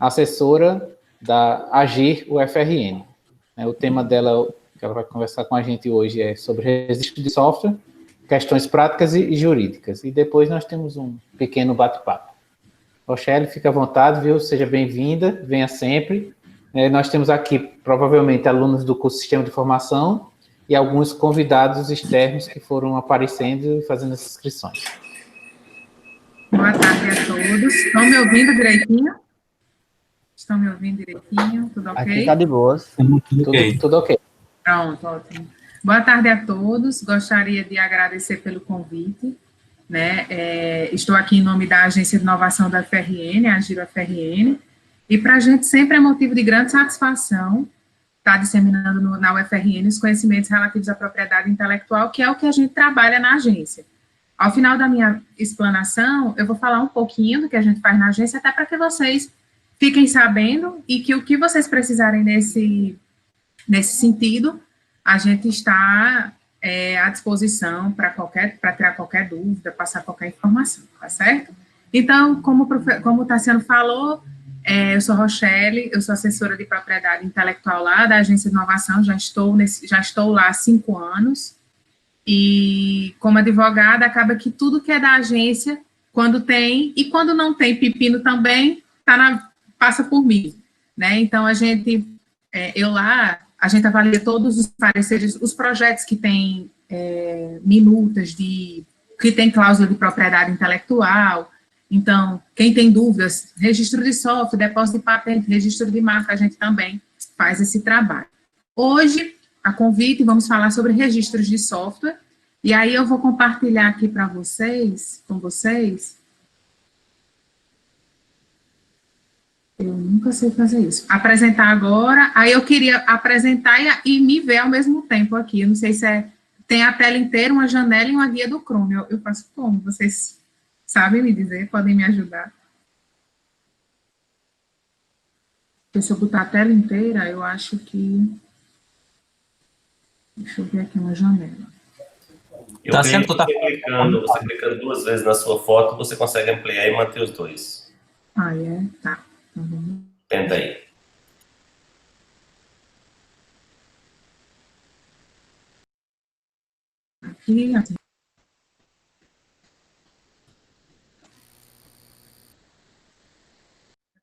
assessora da Agir UFRN. O tema dela, que ela vai conversar com a gente hoje, é sobre registro de software, questões práticas e jurídicas. E depois nós temos um pequeno bate-papo. Rochelle, fica à vontade, viu? Seja bem-vinda, venha sempre. Nós temos aqui, provavelmente, alunos do curso Sistema de Informação e alguns convidados externos que foram aparecendo e fazendo as inscrições. Boa tarde a todos. Estão me ouvindo direitinho? Estão me ouvindo direitinho? Tudo ok? Aqui está de boas. Tudo ok. Pronto, ótimo. Boa tarde a todos. Gostaria de agradecer pelo convite. Estou aqui em nome da Agência de Inovação da UFRN, a Agir UFRN, e para a gente sempre é motivo de grande satisfação estar disseminando na UFRN os conhecimentos relativos à propriedade intelectual, que é o que a gente trabalha na agência. Ao final da minha explanação, eu vou falar um pouquinho do que a gente faz na agência, até para que vocês fiquem sabendo e que o que vocês precisarem nesse sentido, a gente está à disposição para tirar qualquer dúvida, passar qualquer informação, tá certo? Então, como o Tassiano falou, eu sou Rochelle, eu sou assessora de propriedade intelectual lá da Agência de Inovação, já estou lá há 5 anos, e como advogada, acaba que tudo que é da agência, quando tem, e quando não tem pepino também, passa por mim, né? Então, a gente avalia todos os pareceres, os projetos que têm minutas que tem cláusula de propriedade intelectual. Então, quem tem dúvidas, registro de software, depósito de patente, registro de marca, a gente também faz esse trabalho. Hoje, a convite, vamos falar sobre registros de software, e aí eu vou compartilhar aqui com vocês. Eu nunca sei fazer isso. Apresentar agora, aí eu queria apresentar e me ver ao mesmo tempo aqui. Eu não sei se tem a tela inteira, uma janela e uma guia do Chrome. Eu faço como? Vocês sabem me dizer? Podem me ajudar? Porque se eu botar a tela inteira, eu acho que... Deixa eu ver aqui uma janela. Você clicando 2 vezes na sua foto, você consegue ampliar e manter os dois. Ah, é? Tá. Então, vamos... Tenta aí. Aqui, assim.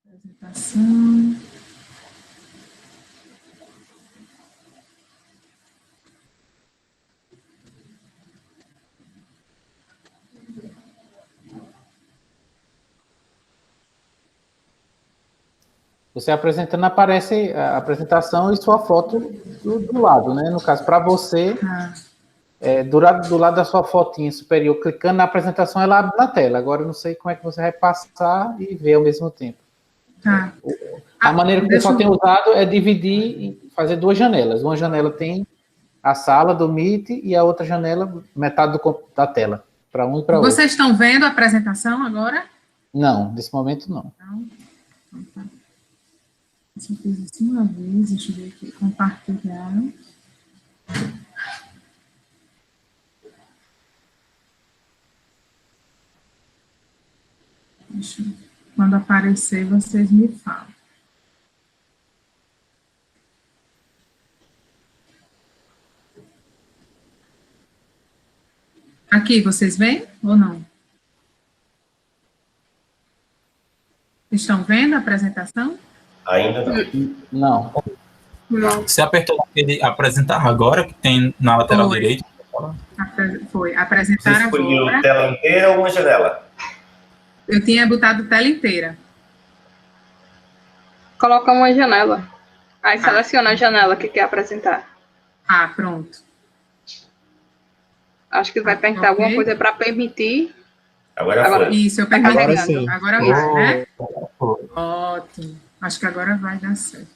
Apresentação. Você apresentando, aparece a apresentação e sua foto do lado, né? No caso, para você, do lado da sua fotinha superior, clicando na apresentação, ela abre na tela. Agora, eu não sei como é que você vai passar e ver ao mesmo tempo. A maneira que o pessoal tem usado é dividir e fazer 2 janelas. Uma janela tem a sala do Meet e a outra janela, metade da tela, para um e para outro. Vocês estão vendo a apresentação agora? Não, nesse momento não. Então, tá. Eu fiz isso uma vez, deixa eu ver aqui, compartilhar. Quando aparecer, vocês me falam. Aqui, vocês veem ou não? Estão vendo a apresentação? Ainda não. Não. Você apertou aquele apresentar agora, que tem na lateral direita? Foi. Apresentar agora. Você escolheu tela inteira ou uma janela? Eu tinha botado tela inteira. Coloca uma janela. Aí seleciona a janela que quer apresentar. Pronto. Acho que vai perguntar alguma coisa para permitir. Agora foi. Isso, eu permiti. Agora vai, né? Ótimo. Acho que agora vai dar certo.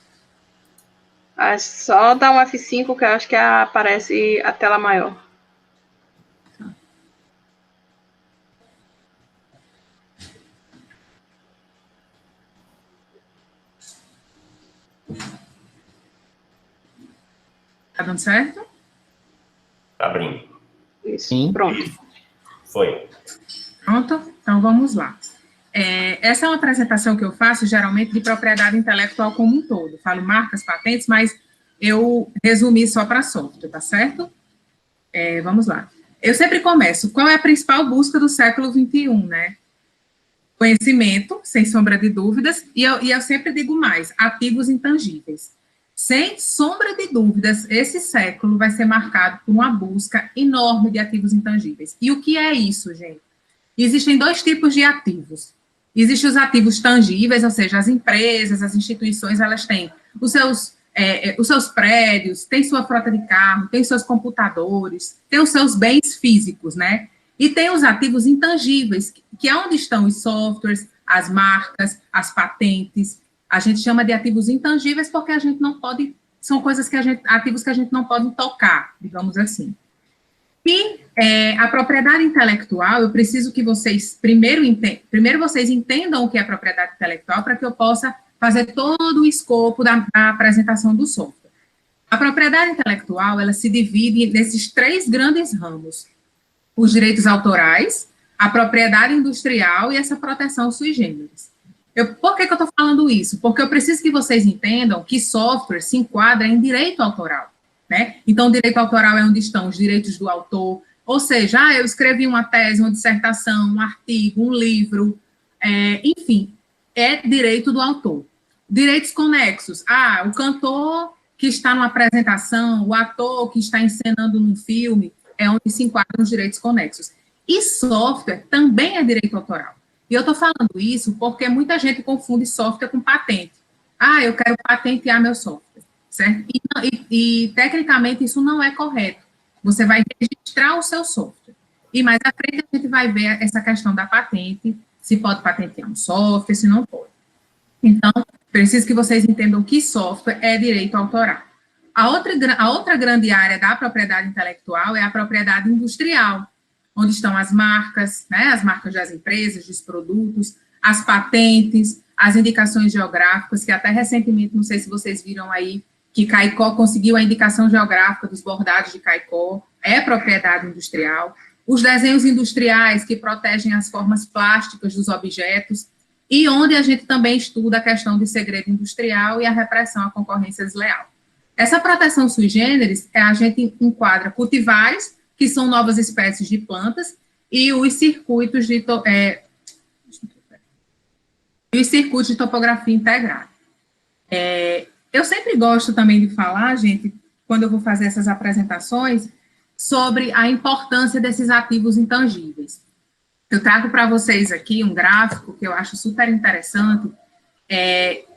Só dá um F5 que eu acho que aparece a tela maior. Tá dando certo? Tá abrindo. Isso. Sim. Pronto. Foi. Pronto? Então, vamos lá. essa é uma apresentação que eu faço, geralmente, de propriedade intelectual como um todo. Falo marcas, patentes, mas eu resumi só para software, tá certo? Vamos lá. Eu sempre começo. Qual é a principal busca do século XXI, né? Conhecimento, sem sombra de dúvidas, e eu sempre digo mais, ativos intangíveis. Sem sombra de dúvidas, esse século vai ser marcado por uma busca enorme de ativos intangíveis. E o que é isso, gente? Existem 2 tipos de ativos. Existem os ativos tangíveis, ou seja, as empresas, as instituições, elas têm os seus prédios, têm sua frota de carro, têm seus computadores, têm os seus bens físicos, né? E tem os ativos intangíveis, que é onde estão os softwares, as marcas, as patentes. A gente chama de ativos intangíveis porque a gente não pode, são ativos que a gente não pode tocar, digamos assim. E a propriedade intelectual, eu preciso que vocês primeiro vocês entendam o que é propriedade intelectual para que eu possa fazer todo o escopo da apresentação do software. A propriedade intelectual, ela se divide nesses 3 grandes ramos: os direitos autorais, a propriedade industrial e essa proteção sui generis. Por que eu estou falando isso? Porque eu preciso que vocês entendam que software se enquadra em direito autoral, né? Então, direito autoral é onde estão os direitos do autor, ou seja, eu escrevi uma tese, uma dissertação, um artigo, um livro, enfim, é direito do autor. Direitos conexos, o cantor que está numa apresentação, o ator que está encenando num filme, é onde se enquadram os direitos conexos. E software também é direito autoral. E eu estou falando isso porque muita gente confunde software com patente. Eu quero patentear meu software, certo? E tecnicamente isso não é correto. Você vai registrar o seu software. E mais à frente a gente vai ver essa questão da patente, se pode patentear um software, se não pode. Então, preciso que vocês entendam que software é direito autoral. A outra grande área da propriedade intelectual é a propriedade industrial, onde estão as marcas, né, as marcas das empresas, dos produtos, as patentes, as indicações geográficas, que até recentemente, não sei se vocês viram aí, que Caicó conseguiu a indicação geográfica dos bordados de Caicó, é propriedade industrial. Os desenhos industriais, que protegem as formas plásticas dos objetos, e onde a gente também estuda a questão de segredo industrial e a repressão à concorrência desleal. Essa proteção sui generis, a gente enquadra cultivares, que são novas espécies de plantas, e os circuitos de topografia integrada. Eu sempre gosto também de falar, gente, quando eu vou fazer essas apresentações, sobre a importância desses ativos intangíveis. Eu trago para vocês aqui um gráfico que eu acho super interessante.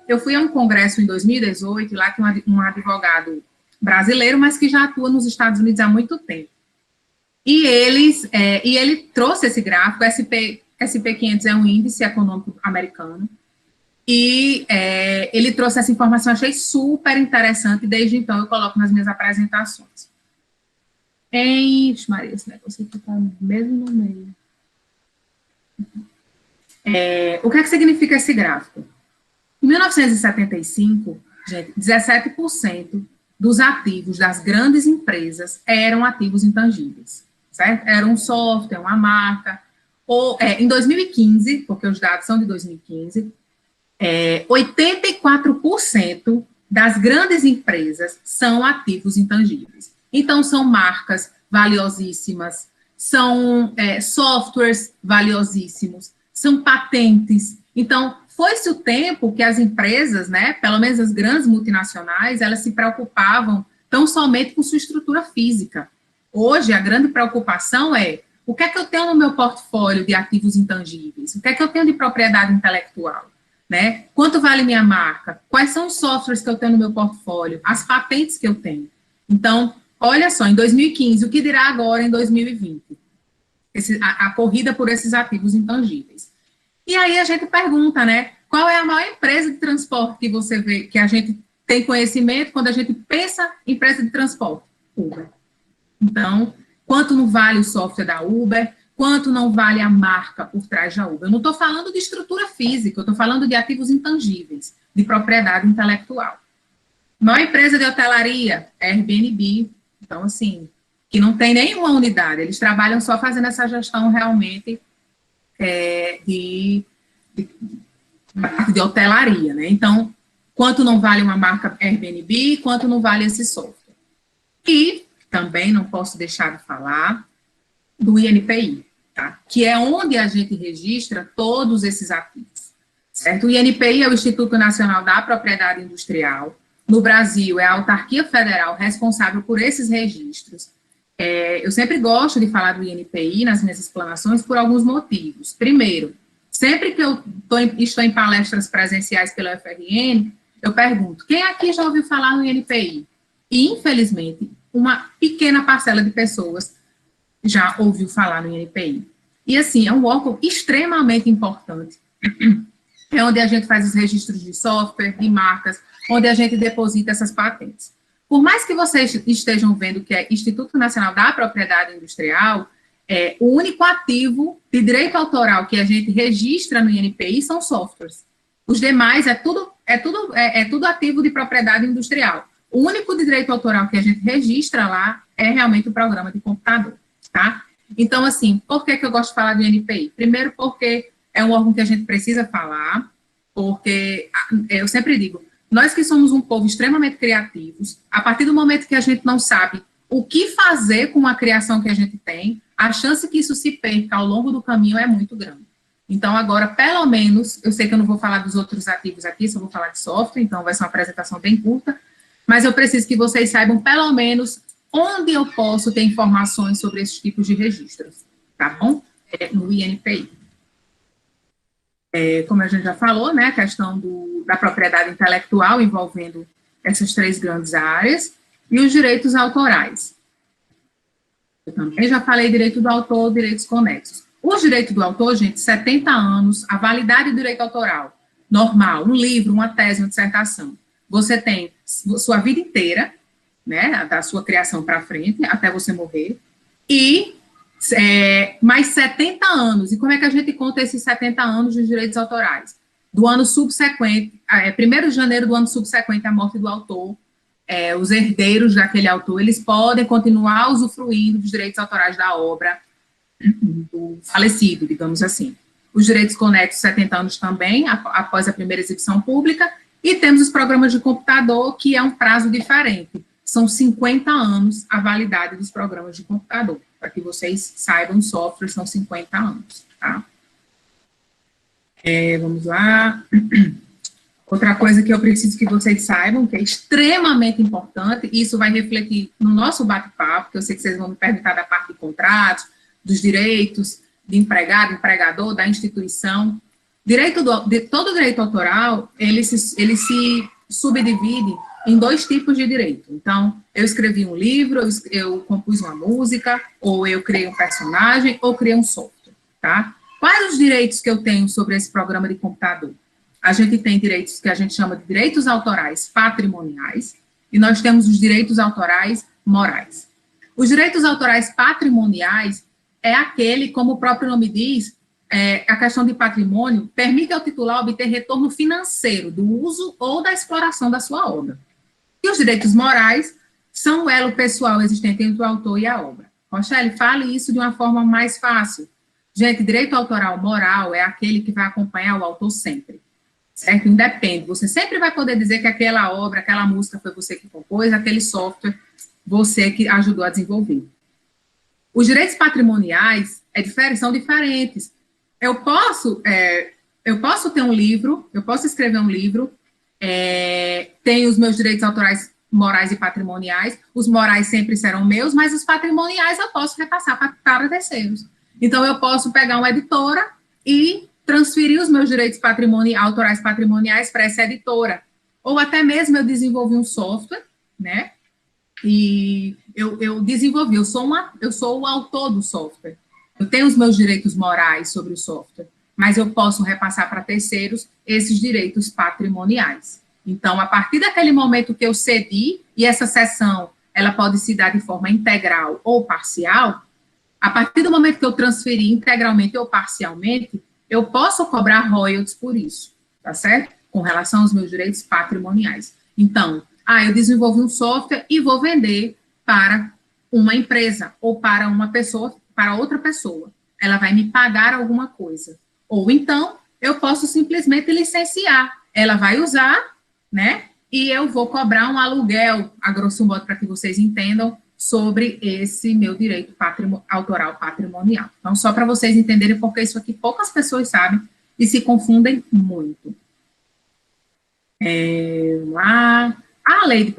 Eu fui a um congresso em 2018, lá tem um advogado brasileiro, mas que já atua nos Estados Unidos há muito tempo. E ele trouxe esse gráfico, SP500 é um índice econômico americano, e ele trouxe essa informação, achei super interessante, desde então eu coloco nas minhas apresentações. Maria, esse negócio aqui está mesmo no meio. O que significa esse gráfico? Em 1975, gente, 17% dos ativos das grandes empresas eram ativos intangíveis, certo? Era um software, uma marca. Em 2015, porque os dados são de 2015, 84% das grandes empresas são ativos intangíveis. Então, são marcas valiosíssimas, são softwares valiosíssimos, são patentes. Então, foi-se o tempo que as empresas, né, pelo menos as grandes multinacionais, elas se preocupavam tão somente com sua estrutura física. Hoje, a grande preocupação é o que é que eu tenho no meu portfólio de ativos intangíveis? O que é que eu tenho de propriedade intelectual? Né? Quanto vale minha marca? Quais são os softwares que eu tenho no meu portfólio? As patentes que eu tenho. Então, olha só, em 2015, o que dirá agora em 2020? A corrida por esses ativos intangíveis. E aí a gente pergunta, né, qual é a maior empresa de transporte que você vê, que a gente tem conhecimento quando a gente pensa em empresa de transporte? Uber. Então, quanto não vale o software da Uber? Quanto não vale a marca por trás da Uber? Eu não estou falando de estrutura física, eu estou falando de ativos intangíveis, de propriedade intelectual. Maior empresa de hotelaria, Airbnb. Então, assim, que não tem nenhuma unidade, eles trabalham só fazendo essa gestão realmente de hotelaria, né? Então, quanto não vale uma marca Airbnb, quanto não vale esse software. E também não posso deixar de falar do INPI, tá? Que é onde a gente registra todos esses ativos, certo? O INPI é o Instituto Nacional da Propriedade Industrial. No Brasil, é a autarquia federal responsável por esses registros. Eu sempre gosto de falar do INPI nas minhas explanações por alguns motivos. Primeiro, sempre que eu estou em palestras presenciais pela UFRN, eu pergunto, quem aqui já ouviu falar no INPI? E, infelizmente, uma pequena parcela de pessoas já ouviu falar no INPI. E, assim, é um órgão extremamente importante. É onde a gente faz os registros de software, de marcas, onde a gente deposita essas patentes. Por mais que vocês estejam vendo que é Instituto Nacional da Propriedade Industrial, o único ativo de direito autoral que a gente registra no INPI são softwares. Os demais é tudo ativo de propriedade industrial. O único de direito autoral que a gente registra lá é realmente o programa de computador, tá? Então, assim, por que eu gosto de falar do INPI? Primeiro, porque é um órgão que a gente precisa falar, porque eu sempre digo, nós que somos um povo extremamente criativos, a partir do momento que a gente não sabe o que fazer com a criação que a gente tem, a chance que isso se perca ao longo do caminho é muito grande. Então, agora, pelo menos, eu sei que eu não vou falar dos outros ativos aqui, só vou falar de software, então vai ser uma apresentação bem curta, mas eu preciso que vocês saibam, pelo menos, onde eu posso ter informações sobre esses tipos de registros, tá bom? No INPI. Como a gente já falou, né, a questão da propriedade intelectual envolvendo essas 3 grandes áreas, e os direitos autorais. Eu também já falei direito do autor, direitos conexos. Os direitos do autor, gente, 70 anos, a validade do direito autoral, normal, um livro, uma tese, uma dissertação. Você tem sua vida inteira, né, da sua criação para frente, até você morrer, e mais 70 anos. E como é que a gente conta esses 70 anos dos direitos autorais? Do ano subsequente, 1º de janeiro do ano subsequente à morte do autor, os herdeiros daquele autor, eles podem continuar usufruindo dos direitos autorais da obra do falecido, digamos assim. Os direitos conexos, 70 anos também, após a primeira exibição pública, e temos os programas de computador, que é um prazo diferente. São 50 anos a validade dos programas de computador. Para que vocês saibam, software são 50 anos, tá? Vamos lá. Outra coisa que eu preciso que vocês saibam, que é extremamente importante, e isso vai refletir no nosso bate-papo, que eu sei que vocês vão me perguntar da parte de contratos, dos direitos de empregado, empregador, da instituição. Todo direito autoral, ele se subdivide em 2 tipos de direito. Então, eu escrevi um livro, eu compus uma música, ou eu criei um personagem, ou criei um software, tá? Quais os direitos que eu tenho sobre esse programa de computador? A gente tem direitos que a gente chama de direitos autorais patrimoniais, e nós temos os direitos autorais morais. Os direitos autorais patrimoniais é aquele, como o próprio nome diz, a questão de patrimônio permite ao titular obter retorno financeiro do uso ou da exploração da sua obra. E os direitos morais são o elo pessoal existente entre o autor e a obra. Rochelle, fale isso de uma forma mais fácil. Gente, direito autoral moral é aquele que vai acompanhar o autor sempre, certo? Independe. Você sempre vai poder dizer que aquela obra, aquela música foi você que compôs, aquele software você que ajudou a desenvolver. Os direitos patrimoniais são diferentes. Eu posso ter um livro, eu posso escrever um livro, tenho os meus direitos autorais morais e patrimoniais, os morais sempre serão meus, mas os patrimoniais eu posso repassar para terceiros. Então, eu posso pegar uma editora e transferir os meus direitos autorais patrimoniais para essa editora. Ou até mesmo eu desenvolvi um software, né? E eu desenvolvi, eu sou o autor do software. Eu tenho os meus direitos morais sobre o software, mas eu posso repassar para terceiros esses direitos patrimoniais. Então, a partir daquele momento que eu cedi, e essa cessão, ela pode se dar de forma integral ou parcial, a partir do momento que eu transferi integralmente ou parcialmente, eu posso cobrar royalties por isso, tá certo? Com relação aos meus direitos patrimoniais. Então, eu desenvolvi um software e vou vender para uma empresa ou para uma pessoa, para outra pessoa. Ela vai me pagar alguma coisa. Ou então, eu posso simplesmente licenciar. Ela vai usar, né? E eu vou cobrar um aluguel, a grosso modo, para que vocês entendam sobre esse meu direito autoral patrimonial. Então, só para vocês entenderem, porque isso aqui poucas pessoas sabem e se confundem muito. A lei de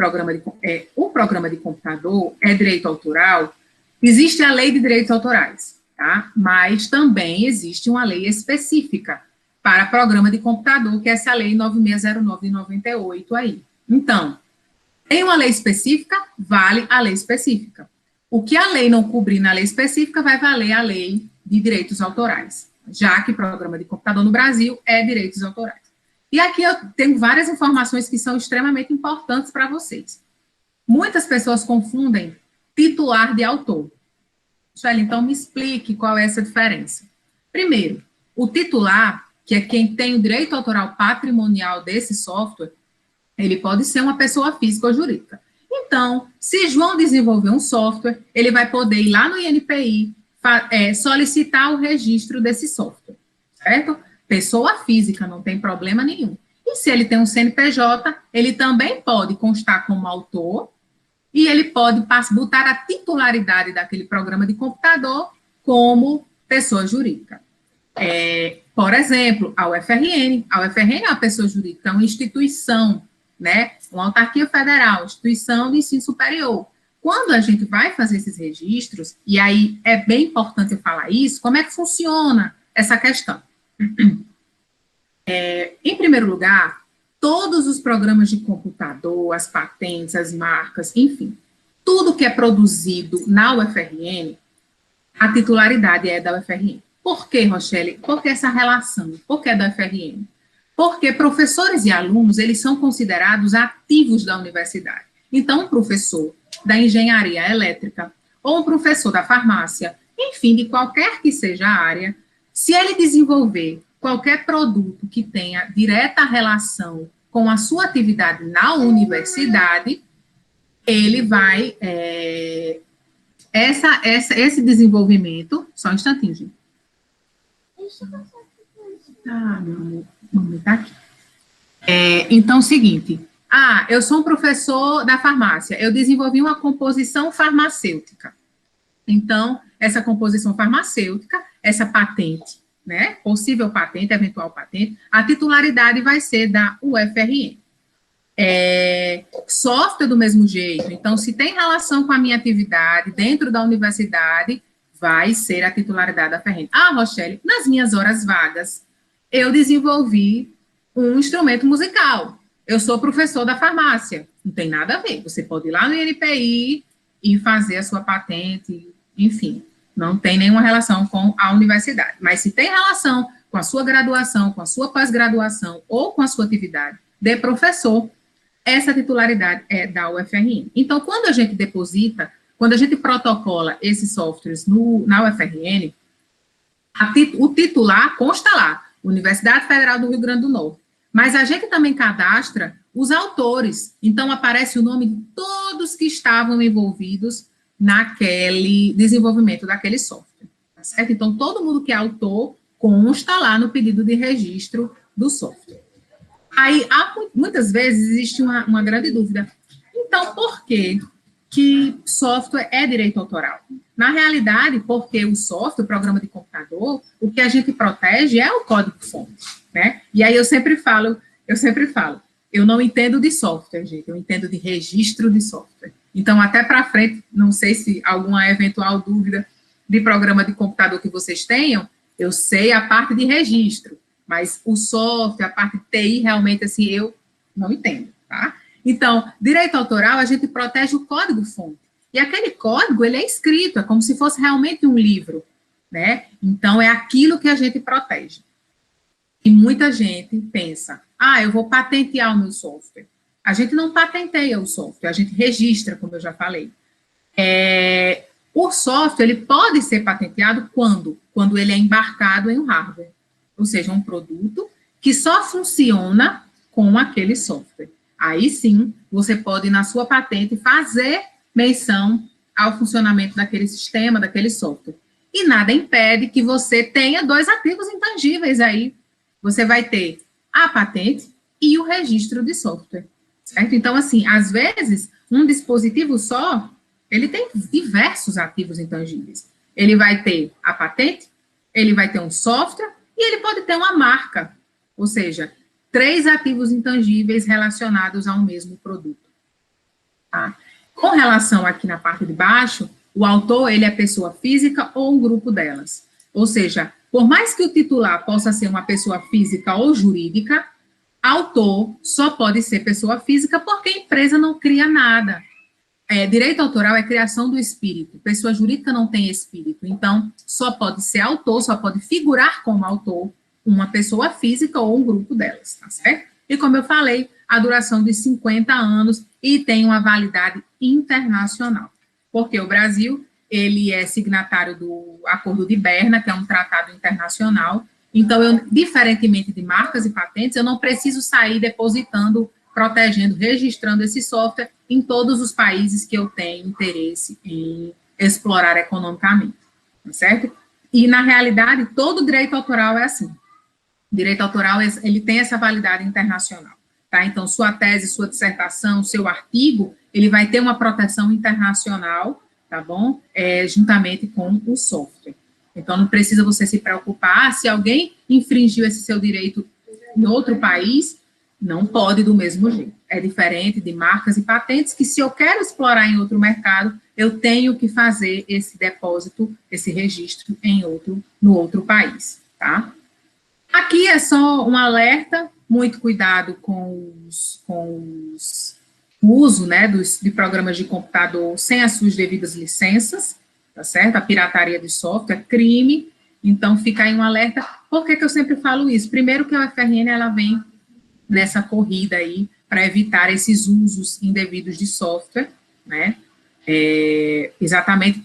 o programa de computador é direito autoral. Existe a lei de direitos autorais, tá? Mas também existe uma lei específica para programa de computador, que é essa lei 9609 de 98 aí. Então, tem uma lei específica, vale a lei específica. O que a lei não cobrir na lei específica vai valer a lei de direitos autorais, já que programa de computador no Brasil é direitos autorais. E aqui eu tenho várias informações que são extremamente importantes para vocês. Muitas pessoas confundem titular de autor. Shelly, então me explique qual é essa diferença. Primeiro, o titular, que é quem tem o direito autoral patrimonial desse software, ele pode ser uma pessoa física ou jurídica. Então, se João desenvolver um software, ele vai poder ir lá no INPI, solicitar o registro desse software, certo? Pessoa física, não tem problema nenhum. E se ele tem um CNPJ, ele também pode constar como autor e ele pode botar a titularidade daquele programa de computador como pessoa jurídica. Por exemplo, a UFRN. A UFRN é uma pessoa jurídica, é uma instituição, né? Uma autarquia federal, instituição de ensino superior. Quando a gente vai fazer esses registros, e aí é bem importante eu falar isso, como é que funciona essa questão? Em primeiro lugar, todos os programas de computador, as patentes, as marcas, enfim, tudo que é produzido na UFRN, a titularidade é da UFRN. Por quê, Rochelle? Por que essa relação? Por que é da UFRN? Porque professores e alunos, eles são considerados ativos da universidade. Então, um professor da engenharia elétrica, ou um professor da farmácia, enfim, de qualquer que seja a área, se ele desenvolver qualquer produto que tenha direta relação com a sua atividade na universidade, ele vai, esse desenvolvimento, só um instantinho, gente. Meu amor, tá aqui. Então, seguinte, eu sou um professor da farmácia, eu desenvolvi uma composição farmacêutica. Então, essa composição farmacêutica, essa patente, né, possível patente, eventual patente, a titularidade vai ser da UFRN. Software do mesmo jeito, então, se tem relação com a minha atividade dentro da universidade, vai ser a titularidade da UFRN. Rochelle, nas minhas horas vagas, eu desenvolvi um instrumento musical. Eu sou professor da farmácia. Não tem nada a ver. Você pode ir lá no INPI e fazer a sua patente, enfim. Não tem nenhuma relação com a universidade. Mas se tem relação com a sua graduação, com a sua pós-graduação ou com a sua atividade de professor, essa titularidade é da UFRN. Então, quando a gente deposita, quando a gente protocola esses softwares na UFRN, o titular consta lá, Universidade Federal do Rio Grande do Norte. Mas a gente também cadastra os autores. Então, aparece o nome de todos que estavam envolvidos naquele desenvolvimento daquele software. Tá certo? Então, todo mundo que é autor consta lá no pedido de registro do software. Aí, muitas vezes, existe uma grande dúvida. Então, por que software é direito autoral? Na realidade, porque o software, o programa de computador, o que a gente protege é o código-fonte, né? E aí eu sempre falo, eu não entendo de software, gente, eu entendo de registro de software. Então, até para frente, não sei se alguma eventual dúvida de programa de computador que vocês tenham, eu sei a parte de registro, mas o software, a parte de TI, realmente, assim, eu não entendo, tá? Então, direito autoral, a gente protege o código-fonte. E aquele código, ele é escrito, é como se fosse realmente um livro, né? Então, é aquilo que a gente protege. E muita gente pensa, eu vou patentear o meu software. A gente não patenteia o software, a gente registra, como eu já falei. O software, ele pode ser patenteado quando? Quando ele é embarcado em um hardware. Ou seja, um produto que só funciona com aquele software. Aí sim, você pode, na sua patente, fazer menção ao funcionamento daquele sistema, daquele software. E nada impede que você tenha dois ativos intangíveis aí, você vai ter a patente e o registro de software, certo? Então, assim, às vezes, um dispositivo só, ele tem diversos ativos intangíveis. Ele vai ter a patente, ele vai ter um software e ele pode ter uma marca, ou seja, 3 ativos intangíveis relacionados a um mesmo produto. Tá? Com relação aqui na parte de baixo, o autor, ele é pessoa física ou um grupo delas. Ou seja, por mais que o titular possa ser uma pessoa física ou jurídica, autor só pode ser pessoa física porque a empresa não cria nada. Direito autoral é criação do espírito. Pessoa jurídica não tem espírito. Então, só pode ser autor, só pode figurar como autor uma pessoa física ou um grupo delas, tá certo? E como eu falei, a duração de 50 anos e tem uma validade internacional. Porque o Brasil, ele é signatário do Acordo de Berna, que é um tratado internacional. Então, diferentemente de marcas e patentes, eu não preciso sair depositando, protegendo, registrando esse software em todos os países que eu tenho interesse em explorar economicamente, tá certo? E, na realidade, todo direito autoral é assim. O direito autoral, ele tem essa validade internacional, tá? Então, sua tese, sua dissertação, seu artigo, ele vai ter uma proteção internacional, tá bom? Juntamente com o software. Então, não precisa você se preocupar, se alguém infringiu esse seu direito em outro país, não pode do mesmo jeito. É diferente de marcas e patentes, que se eu quero explorar em outro mercado, eu tenho que fazer esse depósito, esse registro no outro país, tá? Aqui é só um alerta, muito cuidado com o uso, né, de programas de computador sem as suas devidas licenças, tá certo? A pirataria de software é crime, então fica aí um alerta. Por que eu sempre falo isso? Primeiro que a UFRN, ela vem nessa corrida aí para evitar esses usos indevidos de software, né? Exatamente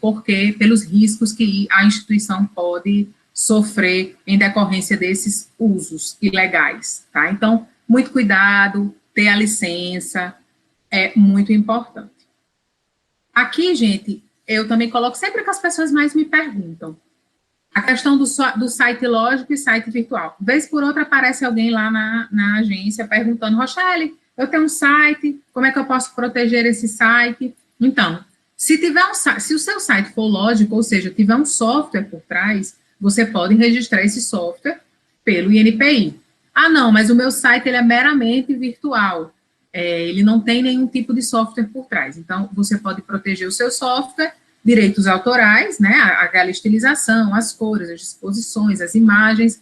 pelos riscos que a instituição pode sofrer em decorrência desses usos ilegais, tá? Então, muito cuidado, ter a licença é muito importante. Aqui, gente, eu também coloco sempre que as pessoas mais me perguntam, a questão do site lógico e site virtual. Vez por outra aparece alguém lá na agência perguntando, Rochelle, eu tenho um site, como é que eu posso proteger esse site? Então, se o seu site for lógico, ou seja, tiver um software por trás, você pode registrar esse software pelo INPI. Ah, não, mas o meu site ele é meramente virtual. Ele não tem nenhum tipo de software por trás. Então, você pode proteger o seu software, direitos autorais, né, aquela estilização, as cores, as disposições, as imagens,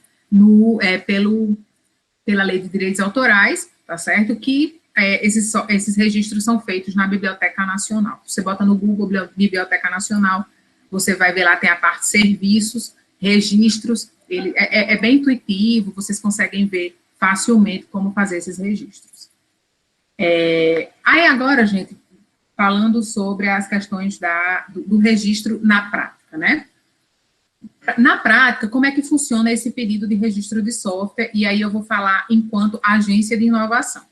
pela lei de direitos autorais, tá certo? Que esses registros são feitos na Biblioteca Nacional. Você bota no Google Biblioteca Nacional, você vai ver lá, tem a parte serviços, registros, ele é bem intuitivo, vocês conseguem ver facilmente como fazer esses registros. Aí agora, gente, falando sobre as questões do registro na prática, né? Na prática, como é que funciona esse pedido de registro de software? E aí eu vou falar enquanto agência de inovação.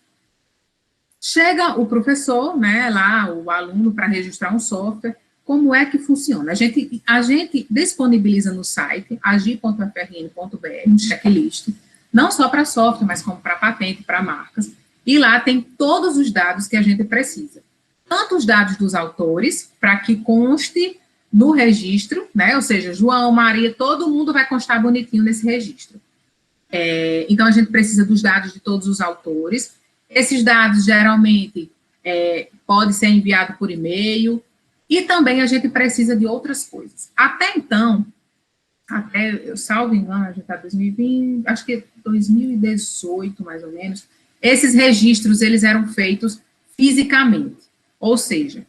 Chega o professor, né, lá, o aluno, para registrar um software, como é que funciona? A gente disponibiliza no site, agir.frn.br, um checklist, não só para software, mas como para patente, para marcas, e lá tem todos os dados que a gente precisa. Tanto os dados dos autores, para que conste no registro, né, ou seja, João, Maria, todo mundo vai constar bonitinho nesse registro. Então, a gente precisa dos dados de todos os autores. Esses dados, geralmente, pode ser enviado por e-mail, e também a gente precisa de outras coisas. Até então, eu salvo engano, a gente está em 2020, acho que 2018, mais ou menos, esses registros, eles eram feitos fisicamente, ou seja,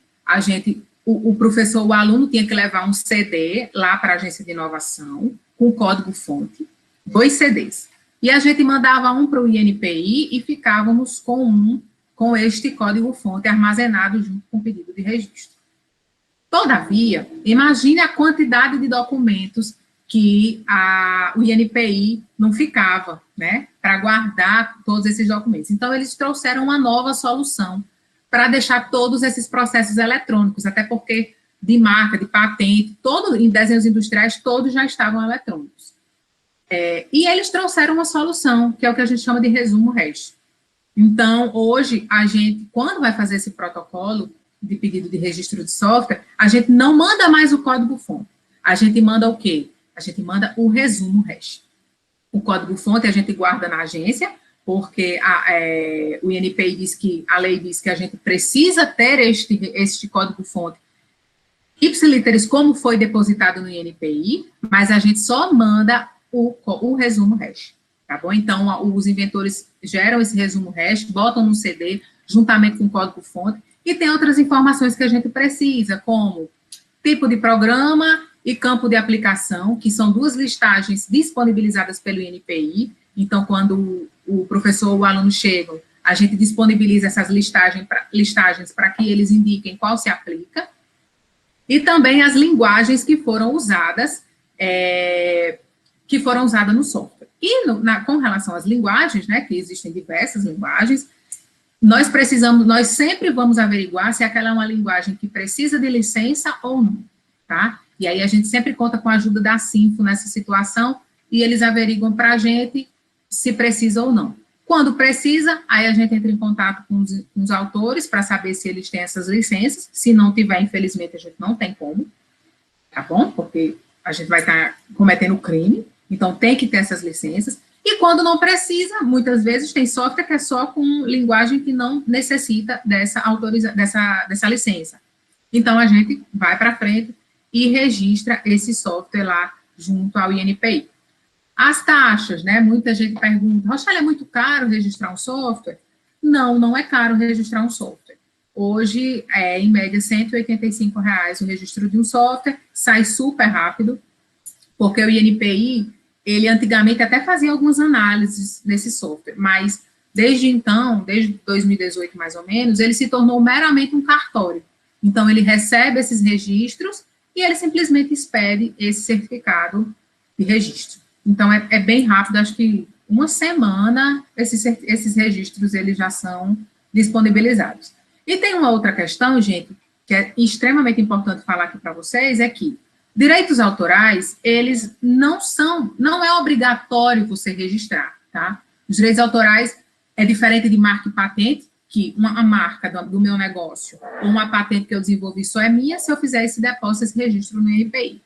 o professor, o aluno tinha que levar um CD lá para a agência de inovação, com código-fonte, 2 CDs, e a gente mandava um para o INPI e ficávamos com este código-fonte armazenado junto com o pedido de registro. Todavia, imagine a quantidade de documentos que o INPI não ficava, né, para guardar todos esses documentos. Então, eles trouxeram uma nova solução para deixar todos esses processos eletrônicos, até porque de marca, de patente, em desenhos industriais, todos já estavam eletrônicos. E eles trouxeram uma solução, que é o que a gente chama de resumo REST. Então, hoje, a gente, quando vai fazer esse protocolo de pedido de registro de software, a gente não manda mais o código-fonte. A gente manda o quê? A gente manda o resumo REST. O código-fonte a gente guarda na agência, porque o INPI diz que, a lei diz que a gente precisa ter este código-fonte ipsiliteris como foi depositado no INPI, mas a gente só manda o resumo REST, tá bom? Então, os inventores geram esse resumo REST, botam no CD, juntamente com o código-fonte, e tem outras informações que a gente precisa, como tipo de programa e campo de aplicação, que são 2 listagens disponibilizadas pelo INPI. Então, quando o professor ou o aluno chegam, a gente disponibiliza essas listagens para que eles indiquem qual se aplica, e também as linguagens que foram usadas no software. E com relação às linguagens, né, que existem diversas linguagens, nós sempre vamos averiguar se aquela é uma linguagem que precisa de licença ou não, tá? E aí a gente sempre conta com a ajuda da Sinfo nessa situação, e eles averiguam para a gente se precisa ou não. Quando precisa, aí a gente entra em contato com os autores para saber se eles têm essas licenças. Se não tiver, infelizmente, a gente não tem como, tá bom? Porque a gente vai estar cometendo crime, então tem que ter essas licenças. E quando não precisa, muitas vezes tem software que é só com linguagem que não necessita dessa licença. Então, a gente vai para frente e registra esse software lá junto ao INPI. As taxas, né? Muita gente pergunta, Rochelle, é muito caro registrar um software? Não, não é caro registrar um software. Hoje, em média, R$ 185 o registro de um software, sai super rápido, porque o INPI, ele antigamente até fazia algumas análises desse software, mas desde então, desde 2018 mais ou menos, ele se tornou meramente um cartório. Então, ele recebe esses registros e ele simplesmente expede esse certificado de registro. Então, é bem rápido, acho que uma semana esses registros eles já são disponibilizados. E tem uma outra questão, gente, que é extremamente importante falar aqui para vocês, é que direitos autorais, eles não é obrigatório você registrar, tá? Os direitos autorais é diferente de marca e patente, que a marca do meu negócio, ou uma patente que eu desenvolvi só é minha, se eu fizer esse depósito, esse registro no INPI.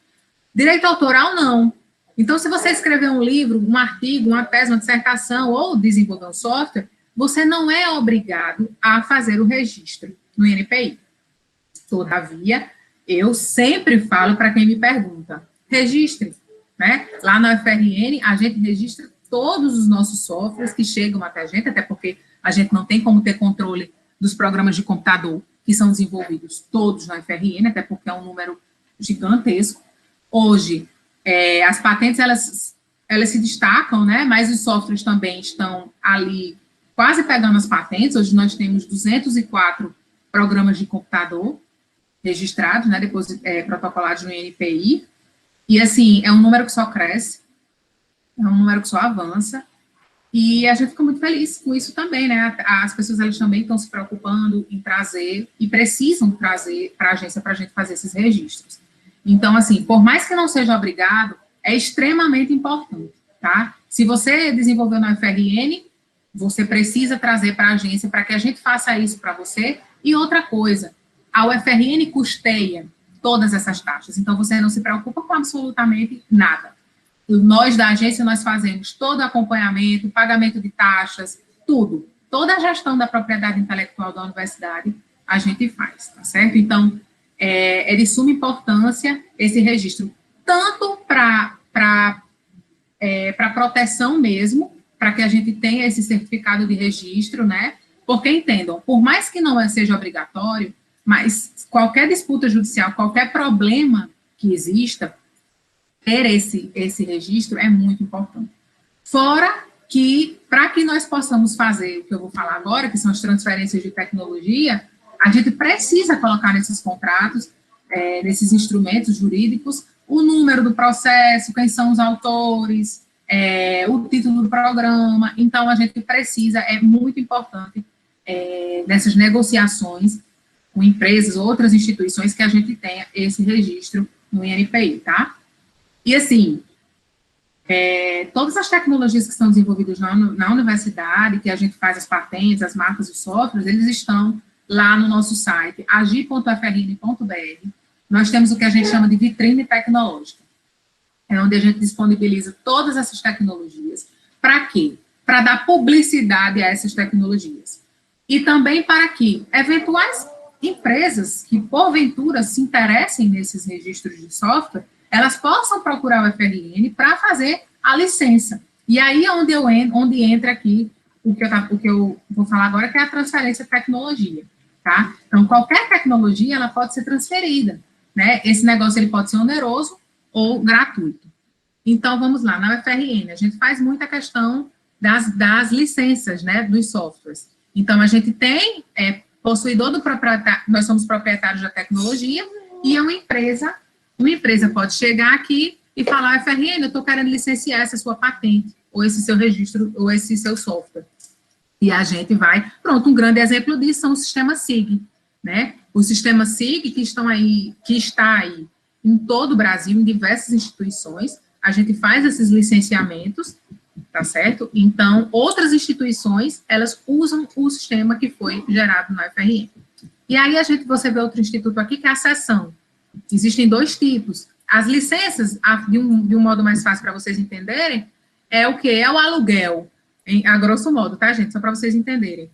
Direito autoral, não. Então, se você escrever um livro, um artigo, uma tese, uma dissertação, ou desenvolver um software, você não é obrigado a fazer o registro no INPI. Todavia, eu sempre falo para quem me pergunta, registre, né? Lá na UFRN, a gente registra todos os nossos softwares que chegam até a gente, até porque a gente não tem como ter controle dos programas de computador que são desenvolvidos todos na UFRN, até porque é um número gigantesco. Hoje, as patentes, elas se destacam, né? Mas os softwares também estão ali quase pegando as patentes. Hoje nós temos 204 programas de computador registrados, né, depois protocolados no INPI, e assim, é um número que só cresce, é um número que só avança, e a gente fica muito feliz com isso também, né, as pessoas, elas também estão se preocupando em trazer, e precisam trazer para a agência para a gente fazer esses registros. Então, assim, por mais que não seja obrigado, é extremamente importante, tá? Se você desenvolveu na UFRN, você precisa trazer para a agência para que a gente faça isso para você, e outra coisa, a UFRN custeia todas essas taxas, então você não se preocupa com absolutamente nada. Nós da agência, nós fazemos todo o acompanhamento, pagamento de taxas, tudo. Toda a gestão da propriedade intelectual da universidade, a gente faz, tá certo? Então, é de suma importância esse registro, tanto para proteção mesmo, para que a gente tenha esse certificado de registro, né? Porque, entendam, por mais que não seja obrigatório, mas qualquer disputa judicial, qualquer problema que exista, ter esse registro é muito importante. Fora que, para que nós possamos fazer o que eu vou falar agora, que são as transferências de tecnologia, a gente precisa colocar nesses contratos, nesses instrumentos jurídicos, o número do processo, quem são os autores, o título do programa. Então, a gente precisa, é muito importante, nessas negociações com empresas ou outras instituições, que a gente tenha esse registro no INPI, tá? E assim, Todas as tecnologias que são desenvolvidas na universidade, que a gente faz as patentes, as marcas e os softwares, eles estão lá no nosso site, agi.frn.br. Nós temos o que a gente chama de vitrine tecnológica. É onde a gente disponibiliza todas essas tecnologias. Para quê? Para dar publicidade a essas tecnologias. E também para que eventuais empresas que, porventura, se interessem nesses registros de software, elas possam procurar o FRN para fazer a licença. E aí é onde entra aqui o que eu vou falar agora, que é a transferência de tecnologia. Tá? Então, qualquer tecnologia, ela pode ser transferida, né? Esse negócio, ele pode ser oneroso ou gratuito. Então, vamos lá, na UFRN, a gente faz muita questão das licenças, né, dos softwares. Então, a gente tem possuidor do proprietário, nós somos proprietários da tecnologia, e uma empresa pode chegar aqui e falar, FRN, eu estou querendo licenciar essa sua patente, ou esse seu registro, ou esse seu software. E a gente vai, pronto, um grande exemplo disso são os sistemas SIG, né? Os sistemas SIG que está aí em todo o Brasil, em diversas instituições, a gente faz esses licenciamentos, tá certo? Então, outras instituições, elas usam o sistema que foi gerado na UFRN. E aí, você vê outro instituto aqui, que é a seção. Existem 2 tipos. As licenças, de um modo mais fácil para vocês entenderem, é o que? É o aluguel, a grosso modo, tá, gente? Só para vocês entenderem.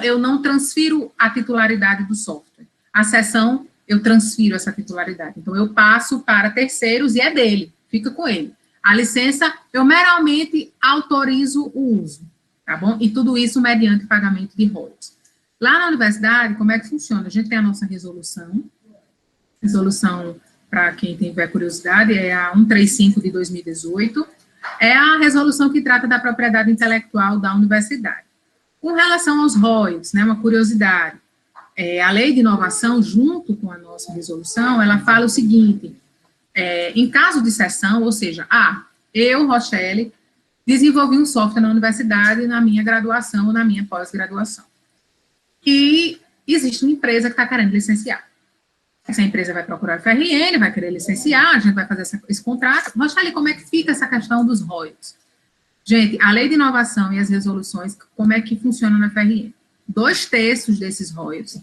Eu não transfiro a titularidade do software. A seção, eu transfiro essa titularidade. Então, eu passo para terceiros e é dele, fica com ele. A licença, eu meramente autorizo o uso, tá bom? E tudo isso mediante pagamento de royalties. Lá na universidade, como é que funciona? A gente tem a nossa resolução, para quem tiver curiosidade, é a 135 de 2018, é a resolução que trata da propriedade intelectual da universidade. Com relação aos royalties, né, uma curiosidade, a lei de inovação, junto com a nossa resolução, ela fala o seguinte, em caso de cessão, ou seja, eu, Rochelle, desenvolvi um software na universidade, na minha graduação ou na minha pós-graduação. E existe uma empresa que está querendo licenciar. Essa empresa vai procurar o FRN, vai querer licenciar, a gente vai fazer esse contrato. Rochelle, como é que fica essa questão dos royalties? Gente, a lei de inovação e as resoluções, como é que funciona na FRN? 2/3 desses royalties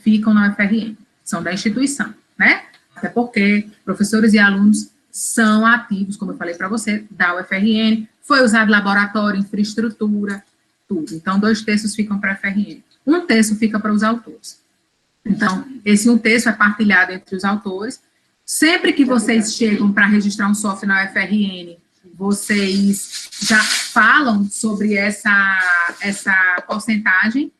ficam na UFRN, são da instituição, né? Até porque professores e alunos são ativos, como eu falei para você, da UFRN, foi usado laboratório, infraestrutura, tudo. Então, 2/3 ficam para a UFRN. 1/3 fica para os autores. Então, esse 1/3 é partilhado entre os autores. Sempre que vocês chegam para registrar um software na UFRN, vocês já falam sobre essa porcentagem,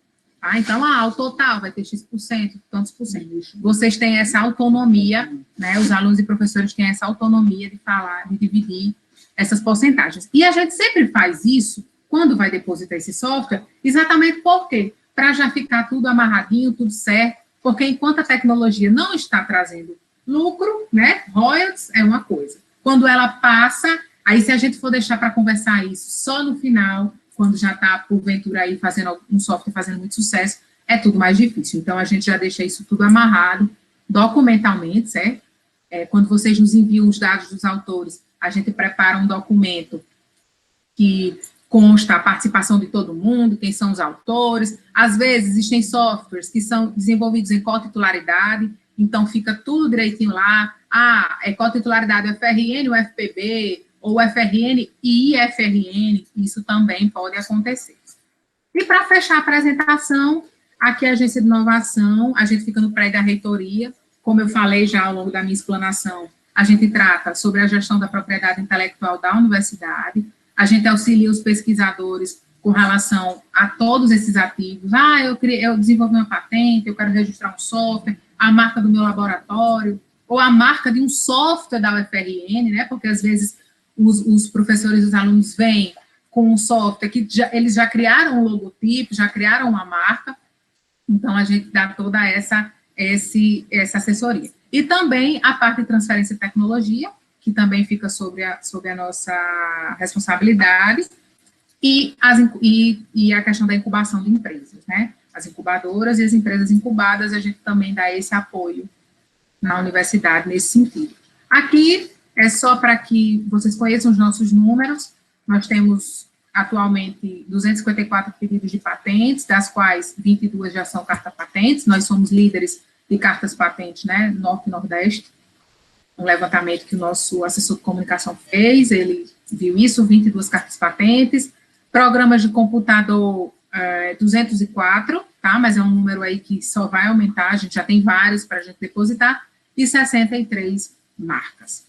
tá? Então, o total vai ter X%, tantos por cento. Vocês têm essa autonomia, né? Os alunos e professores têm essa autonomia de falar, de dividir essas porcentagens. E a gente sempre faz isso, quando vai depositar esse software, exatamente por quê? Para já ficar tudo amarradinho, tudo certo, porque enquanto a tecnologia não está trazendo lucro, né, royalties é uma coisa. Quando ela passa, aí se a gente for deixar para conversar isso só no final, quando já está, porventura, aí fazendo um software fazendo muito sucesso, é tudo mais difícil. Então, a gente já deixa isso tudo amarrado, documentalmente, certo? Quando vocês nos enviam os dados dos autores, a gente prepara um documento que consta a participação de todo mundo, quem são os autores. Às vezes, existem softwares que são desenvolvidos em cotitularidade, então fica tudo direitinho lá. É cotitularidade UFRN, UFPB, ou UFRN e IFRN, isso também pode acontecer. E para fechar a apresentação, aqui é a Agência de Inovação, a gente fica no prédio da reitoria, como eu falei já ao longo da minha explanação, a gente trata sobre a gestão da propriedade intelectual da universidade, a gente auxilia os pesquisadores com relação a todos esses ativos. Eu desenvolvi uma patente, eu quero registrar um software, a marca do meu laboratório, ou a marca de um software da UFRN, né, porque às vezes os professores e os alunos vêm com um software que eles já criaram um logotipo, já criaram uma marca, então a gente dá toda essa assessoria. E também a parte de transferência de tecnologia, que também fica sobre a nossa responsabilidade, e a questão da incubação de empresas, né? As incubadoras e as empresas incubadas, a gente também dá esse apoio na universidade nesse sentido. Aqui é só para que vocês conheçam os nossos números. Nós temos, atualmente, 254 pedidos de patentes, das quais 22 já são carta-patentes. Nós somos líderes de cartas patentes, né, Norte e Nordeste. Um levantamento que o nosso assessor de comunicação fez, ele viu isso, 22 cartas patentes. Programas de computador, 204, tá? Mas é um número aí que só vai aumentar, a gente já tem vários para a gente depositar, e 63 marcas.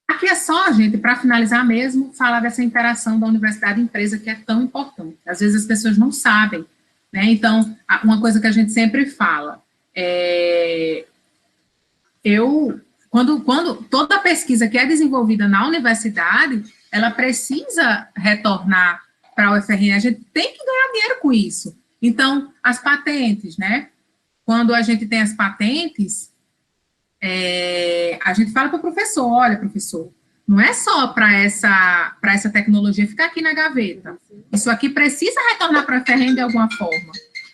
Aqui é só, gente, para finalizar mesmo, falar dessa interação da universidade e empresa que é tão importante. Às vezes as pessoas não sabem, né? Então, uma coisa que a gente sempre fala, quando toda pesquisa que é desenvolvida na universidade, ela precisa retornar para a UFRN, a gente tem que ganhar dinheiro com isso. Então, as patentes, né? Quando a gente tem as patentes, a gente fala para o professor, olha, professor, não é só para essa tecnologia ficar aqui na gaveta. Isso aqui precisa retornar para a UFRN de alguma forma.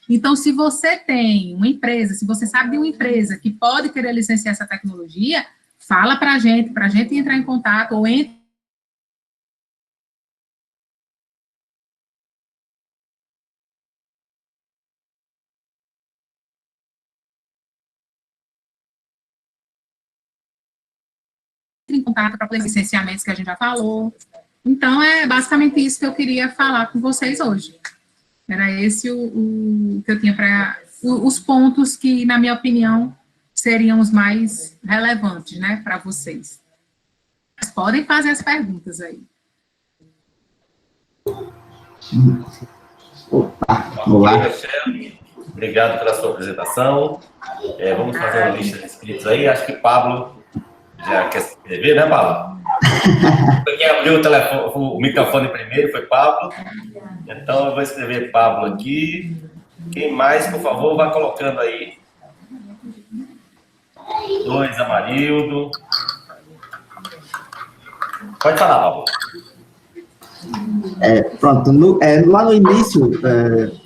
Então, se você tem uma empresa, se você sabe de uma empresa que pode querer licenciar essa tecnologia, fala para a gente entrar em contato, ou entre em contato para os licenciamentos que a gente já falou. Então, é basicamente isso que eu queria falar com vocês hoje. Era esse o que eu tinha para... Os pontos que, na minha opinião, seriam os mais relevantes, né, para vocês. Mas podem fazer as perguntas aí. Vamos lá. Obrigado pela sua apresentação. Vamos fazer uma lista de inscritos aí. Acho que Pablo já quer se inscrever, né, Pablo? Quem abriu o microfone primeiro foi Pablo. Então, eu vou escrever Pablo aqui. Quem mais, por favor, vá colocando aí. 2, Amarildo. Pode falar, Pablo. Pronto, lá no início,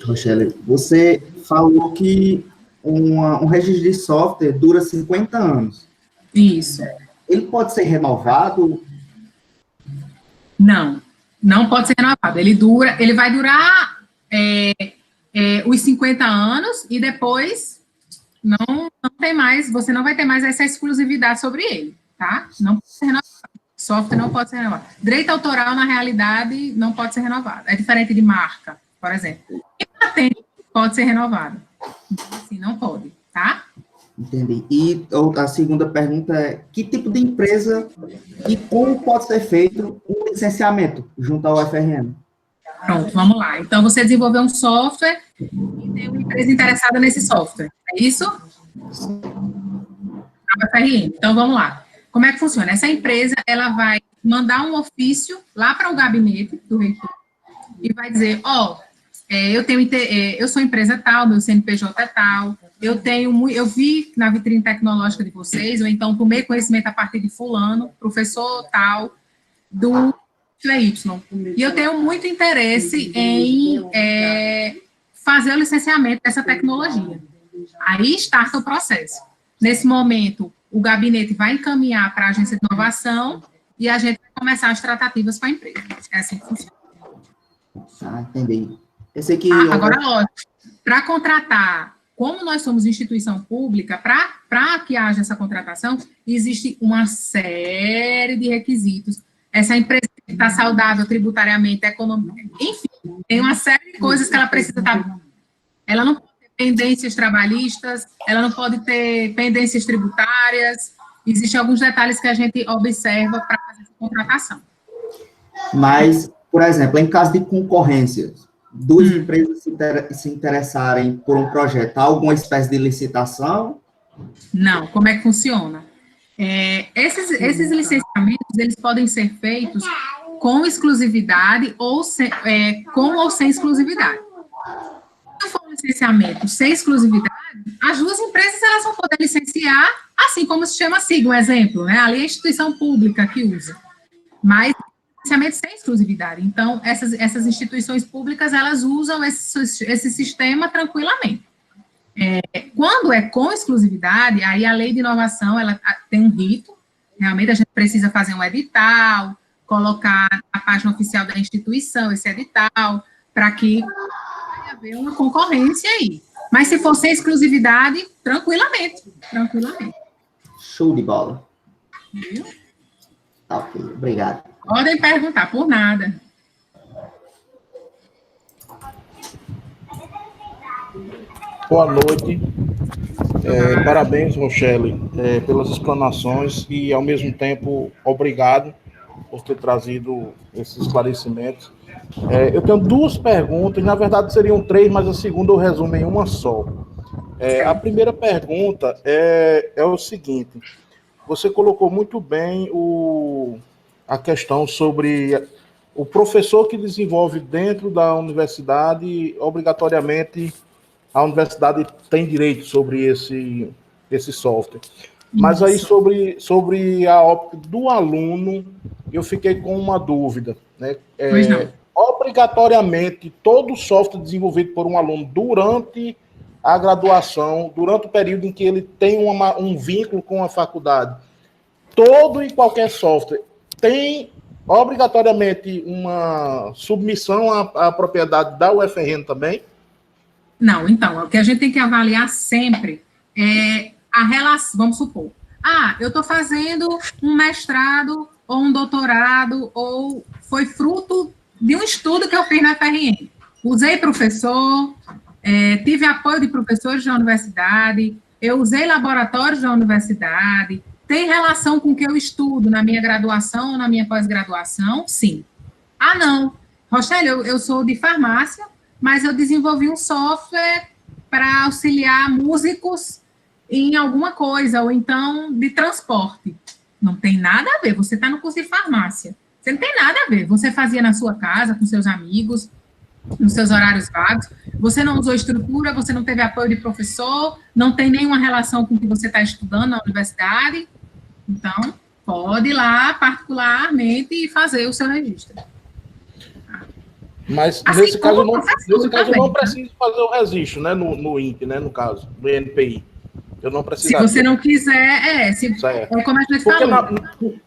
Rochelle, você falou que um registro de software dura 50 anos. Isso. Ele pode ser renovado? Não pode ser renovado. Ele vai durar os 50 anos e depois não tem mais, você não vai ter mais essa exclusividade sobre ele, tá? Não pode ser renovado. Software não pode ser renovado. Direito autoral, na realidade, não pode ser renovado. É diferente de marca, por exemplo. E patente pode ser renovado. Assim, não pode, tá? Entendi. E a segunda pergunta é, que tipo de empresa e como pode ser feito um licenciamento junto ao UFRN? Pronto, vamos lá. Então, você desenvolveu um software e tem uma empresa interessada nesse software. É isso? A UFRN. Então, vamos lá. Como é que funciona? Essa empresa, ela vai mandar um ofício lá para o gabinete do reitor e vai dizer, eu sou empresa tal, meu CNPJ é tal, eu vi na vitrine tecnológica de vocês, ou então tomei conhecimento a partir de fulano, professor tal, do Y. E eu tenho muito interesse em fazer o licenciamento dessa tecnologia. Aí starta o processo. Nesse momento, o gabinete vai encaminhar para a agência de inovação e a gente vai começar as tratativas com a empresa. É assim que funciona. Entendi. Esse aqui, agora, lógico, para contratar, como nós somos instituição pública, para que haja essa contratação, existe uma série de requisitos. Essa empresa está saudável tributariamente, economicamente, enfim, tem uma série de coisas que ela precisa estar. Ela não pode ter pendências trabalhistas, ela não pode ter pendências tributárias, existem alguns detalhes que a gente observa para fazer essa contratação. Mas, por exemplo, em caso de concorrência, duas empresas se interessarem por um projeto, há alguma espécie de licitação? Não, como é que funciona? Esses licenciamentos, eles podem ser feitos com exclusividade ou com ou sem exclusividade. Se for um licenciamento sem exclusividade, as duas empresas elas vão poder licenciar, assim como se chama SIG, um exemplo, né? Ali é a instituição pública que usa. Mas licenciamento sem exclusividade. Então, essas instituições públicas, elas usam esse sistema tranquilamente. Quando é com exclusividade, aí a lei de inovação, ela tem um rito, realmente a gente precisa fazer um edital, colocar na página oficial da instituição esse edital, para que vai haver uma concorrência aí. Mas se for sem exclusividade, tranquilamente. Show de bola. Viu? Ok, obrigado. Podem perguntar, por nada. Boa noite. Parabéns, Rochelle, pelas explanações e, ao mesmo tempo, obrigado por ter trazido esses esclarecimentos. Eu tenho duas perguntas, na verdade seriam três, mas a segunda eu resumo em uma só. A primeira pergunta é o seguinte: você colocou muito bem a questão sobre o professor que desenvolve dentro da universidade, obrigatoriamente a universidade tem direito sobre esse software. Mas aí sobre a óptica do aluno, eu fiquei com uma dúvida, né? Pois não. Obrigatoriamente, todo software desenvolvido por um aluno durante a graduação, durante o período em que ele tem um vínculo com a faculdade, todo e qualquer software tem obrigatoriamente uma submissão à propriedade da UFRN também? Não, então, o que a gente tem que avaliar sempre é a relação, vamos supor, eu estou fazendo um mestrado ou um doutorado, ou foi fruto de um estudo que eu fiz na FRN. Usei professor, tive apoio de professores da universidade, eu usei laboratórios da universidade, tem relação com o que eu estudo na minha graduação ou na minha pós-graduação? Sim. Não, Rochelle, eu sou de farmácia, mas eu desenvolvi um software para auxiliar músicos em alguma coisa, ou então de transporte. Não tem nada a ver, você está no curso de farmácia. Você não tem nada a ver, você fazia na sua casa, com seus amigos, nos seus horários vagos, você não usou estrutura, você não teve apoio de professor, não tem nenhuma relação com o que você está estudando na universidade, então, pode ir lá particularmente e fazer o seu registro. Mas assim, nesse caso eu não tá? preciso fazer o registro, né? No INPE, né? No caso, no INPI. Eu não preciso. Se você não quiser, como a gente falou.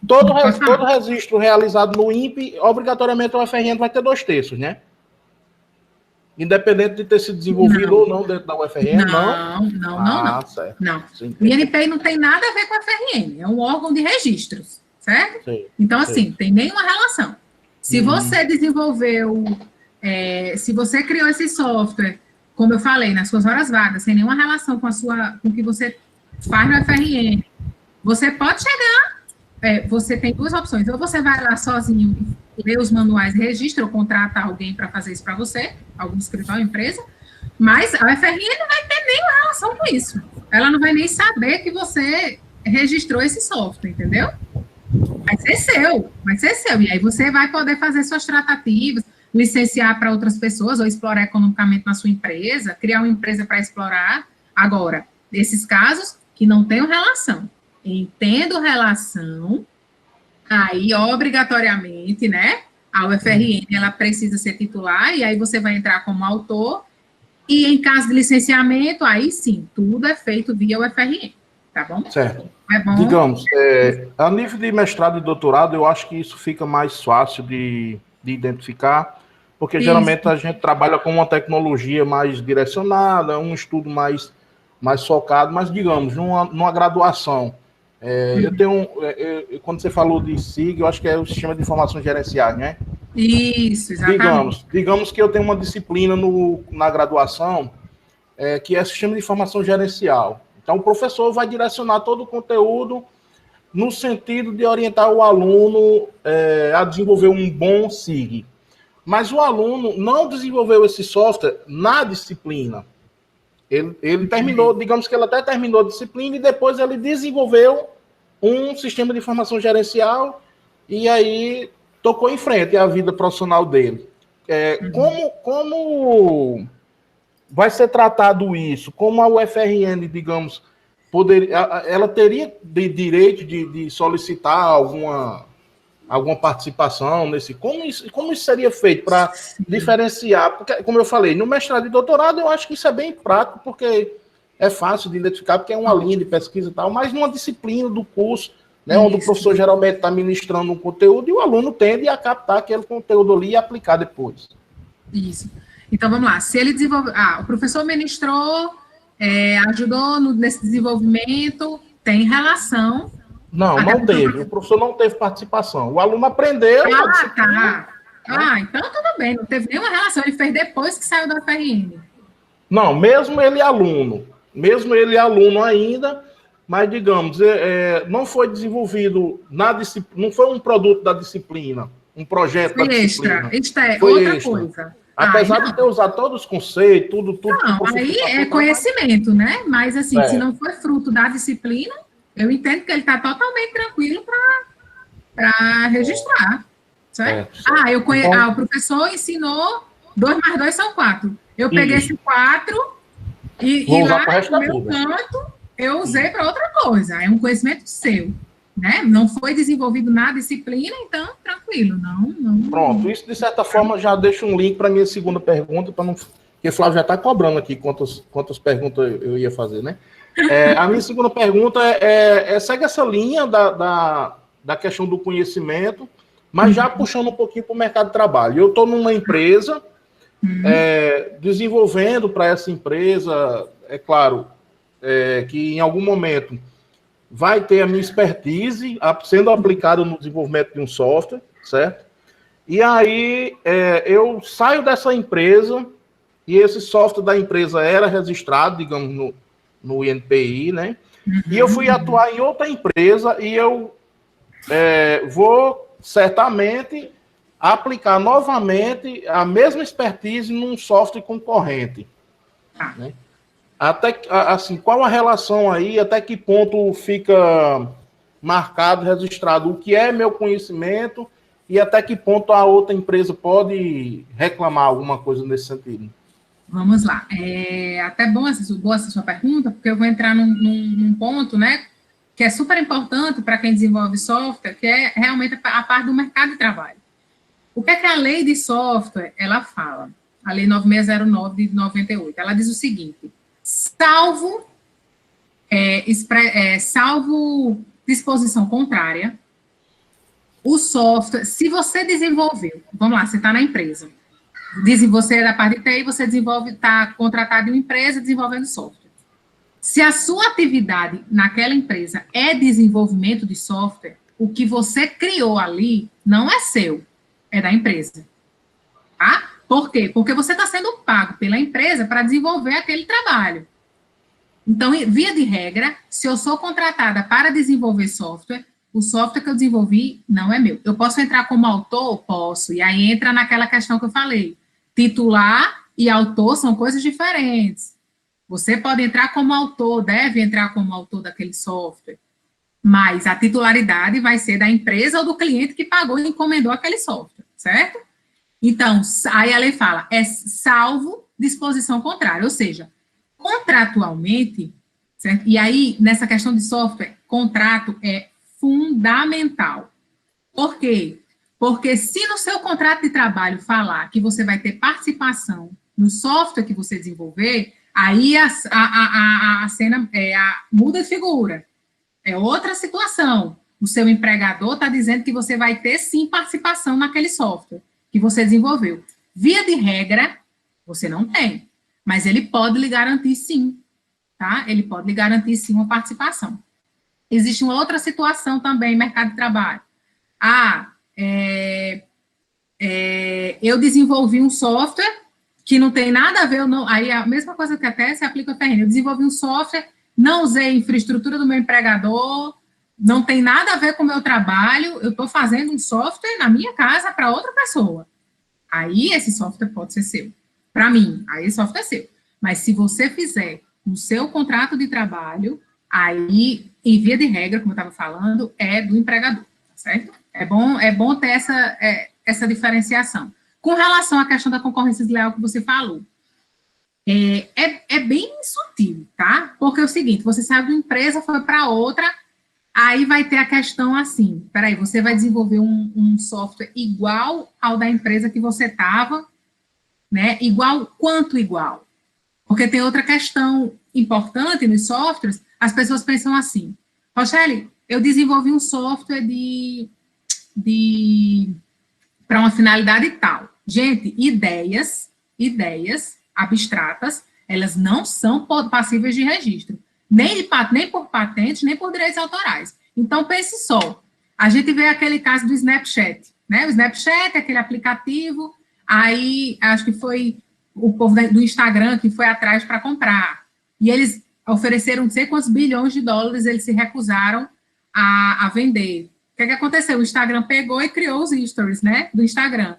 Todo registro realizado no INPE, obrigatoriamente o FRN vai ter 2/3, né? Independente de ter sido desenvolvido ou não dentro da UFRN, não? Certo. Não. O INPI não tem nada a ver com a FRN, é um órgão de registros, certo? Sim, então, assim, tem nenhuma relação. Se você desenvolveu, se você criou esse software, como eu falei, nas suas horas vagas, sem nenhuma relação com o que você faz no FRN, você pode chegar, você tem duas opções, ou você vai lá sozinho, ler os manuais de registro, ou contrata alguém para fazer isso para você, algum escritório, empresa, mas a UFRN não vai ter nenhuma relação com isso. Ela não vai nem saber que você registrou esse software, entendeu? Vai ser seu. E aí você vai poder fazer suas tratativas, licenciar para outras pessoas, ou explorar economicamente na sua empresa, criar uma empresa para explorar. Agora, nesses casos que não tenham relação, entendo relação, aí, obrigatoriamente, né, a UFRN, ela precisa ser titular, e aí você vai entrar como autor, e em caso de licenciamento, aí sim, tudo é feito via UFRN, tá bom? Certo. É bom? Digamos, a nível de mestrado e doutorado, eu acho que isso fica mais fácil de identificar, porque geralmente a gente trabalha com uma tecnologia mais direcionada, um estudo mais focado, mas digamos, numa graduação, eu tenho, quando você falou de SIG, eu acho que é o Sistema de Informações Gerenciais, né? Isso, exatamente. Digamos que eu tenho uma disciplina na graduação que é Sistema de Informação Gerencial. Então, o professor vai direcionar todo o conteúdo no sentido de orientar o aluno a desenvolver um bom SIG. Mas o aluno não desenvolveu esse software na disciplina. Ele terminou, digamos que ele até terminou a disciplina e depois ele desenvolveu um sistema de informação gerencial e aí tocou em frente a vida profissional dele. Como vai ser tratado isso? Como a UFRN, digamos, ela teria direito de solicitar alguma participação nesse... Como isso seria feito para diferenciar? Porque, como eu falei, no mestrado e doutorado, eu acho que isso é bem prático, porque é fácil de identificar, porque é uma linha de pesquisa e tal, mas numa disciplina do curso, né, onde o professor geralmente está ministrando um conteúdo e o aluno tende a captar aquele conteúdo ali e aplicar depois. Isso. Então, vamos lá. Se ele desenvolve... o professor ministrou, ajudou nesse desenvolvimento, tem relação... Não teve. O professor não teve participação. O aluno aprendeu... Tá. Então tudo bem. Não teve nenhuma relação. Ele fez depois que saiu da FRN. Não, mesmo ele aluno ainda, mas, digamos, não foi desenvolvido na disciplina, não foi um produto da disciplina, um projeto da disciplina. Extra, foi outra extra. Coisa. Apesar de ter usado todos os conceitos, tudo. Não, aí é conhecimento, né? Mas, assim, se não foi fruto da disciplina, eu entendo que ele está totalmente tranquilo para registrar. Certo? Então, o professor ensinou 2 mais 2 são 4. Eu peguei esse 4 e lá no meu canto eu usei para outra coisa. É um conhecimento seu, né? Não foi desenvolvido na disciplina, então tranquilo, não. Pronto, isso de certa forma já deixa um link para minha segunda pergunta, para não, porque o Flávio já está cobrando aqui quantas perguntas eu ia fazer, né? A minha segunda pergunta segue essa linha da questão do conhecimento, mas já puxando um pouquinho para o mercado de trabalho. Eu estou numa empresa desenvolvendo para essa empresa, é claro, que em algum momento vai ter a minha expertise sendo aplicada no desenvolvimento de um software, certo? E aí eu saio dessa empresa e esse software da empresa era registrado, digamos, no INPI, né? E eu fui atuar em outra empresa e eu vou certamente aplicar novamente a mesma expertise num software concorrente. Né? Até, assim, qual a relação aí, até que ponto fica marcado, registrado o que é meu conhecimento e até que ponto a outra empresa pode reclamar alguma coisa nesse sentido? Vamos lá. Até boa essa sua pergunta, porque eu vou entrar num ponto, né, que é super importante para quem desenvolve software, que é realmente a parte do mercado de trabalho. O que é que a lei de software, ela fala? A lei 9609 de 98, ela diz o seguinte: salvo disposição contrária, o software, se você desenvolveu, vamos lá, você está na empresa, você é da parte de TI, você está contratado em uma empresa desenvolvendo software. Se a sua atividade naquela empresa é desenvolvimento de software, o que você criou ali não é seu, é da empresa. Tá? Por quê? Porque você está sendo pago pela empresa para desenvolver aquele trabalho. Então, via de regra, se eu sou contratada para desenvolver software, o software que eu desenvolvi não é meu. Eu posso entrar como autor? Posso. E aí entra naquela questão que eu falei. Titular e autor são coisas diferentes. Você pode entrar como autor, deve entrar como autor daquele software, mas a titularidade vai ser da empresa ou do cliente que pagou e encomendou aquele software, certo? Então, aí a lei fala, salvo disposição contrária, ou seja, contratualmente, certo? E aí, nessa questão de software, contrato é fundamental. Por quê? Porque se no seu contrato de trabalho falar que você vai ter participação no software que você desenvolver, aí a cena muda de figura. É outra situação. O seu empregador está dizendo que você vai ter, sim, participação naquele software que você desenvolveu. Via de regra, você não tem. Mas ele pode lhe garantir, sim. Tá? Ele pode lhe garantir, sim, uma participação. Existe uma outra situação também, mercado de trabalho. Eu desenvolvi um software que não tem nada a ver, aí a mesma coisa que até se aplica a FRN. Eu desenvolvi um software, não usei a infraestrutura do meu empregador, não tem nada a ver com o meu trabalho, eu estou fazendo um software na minha casa para outra pessoa. Aí esse software pode ser seu. Para mim, aí esse software é seu. Mas se você fizer no seu contrato de trabalho, aí, em via de regra, como eu estava falando, é do empregador, certo? É bom ter essa diferenciação. Com relação à questão da concorrência desleal que você falou, é bem sutil, tá? Porque é o seguinte, você saiu de uma empresa, foi para outra, aí vai ter a questão assim, peraí, você vai desenvolver um software igual ao da empresa que você estava, né? Igual, quanto igual? Porque tem outra questão importante nos softwares, as pessoas pensam assim, Rochelle, eu desenvolvi um software para uma finalidade tal. Gente, ideias abstratas, elas não são passíveis de registro, nem por patentes, nem por direitos autorais. Então, pense só, a gente vê aquele caso do Snapchat, né? O Snapchat é aquele aplicativo, aí acho que foi o povo do Instagram que foi atrás para comprar, e eles ofereceram não sei quantos bilhões de dólares, eles se recusaram a vender. O que aconteceu? O Instagram pegou e criou os stories, né, do Instagram.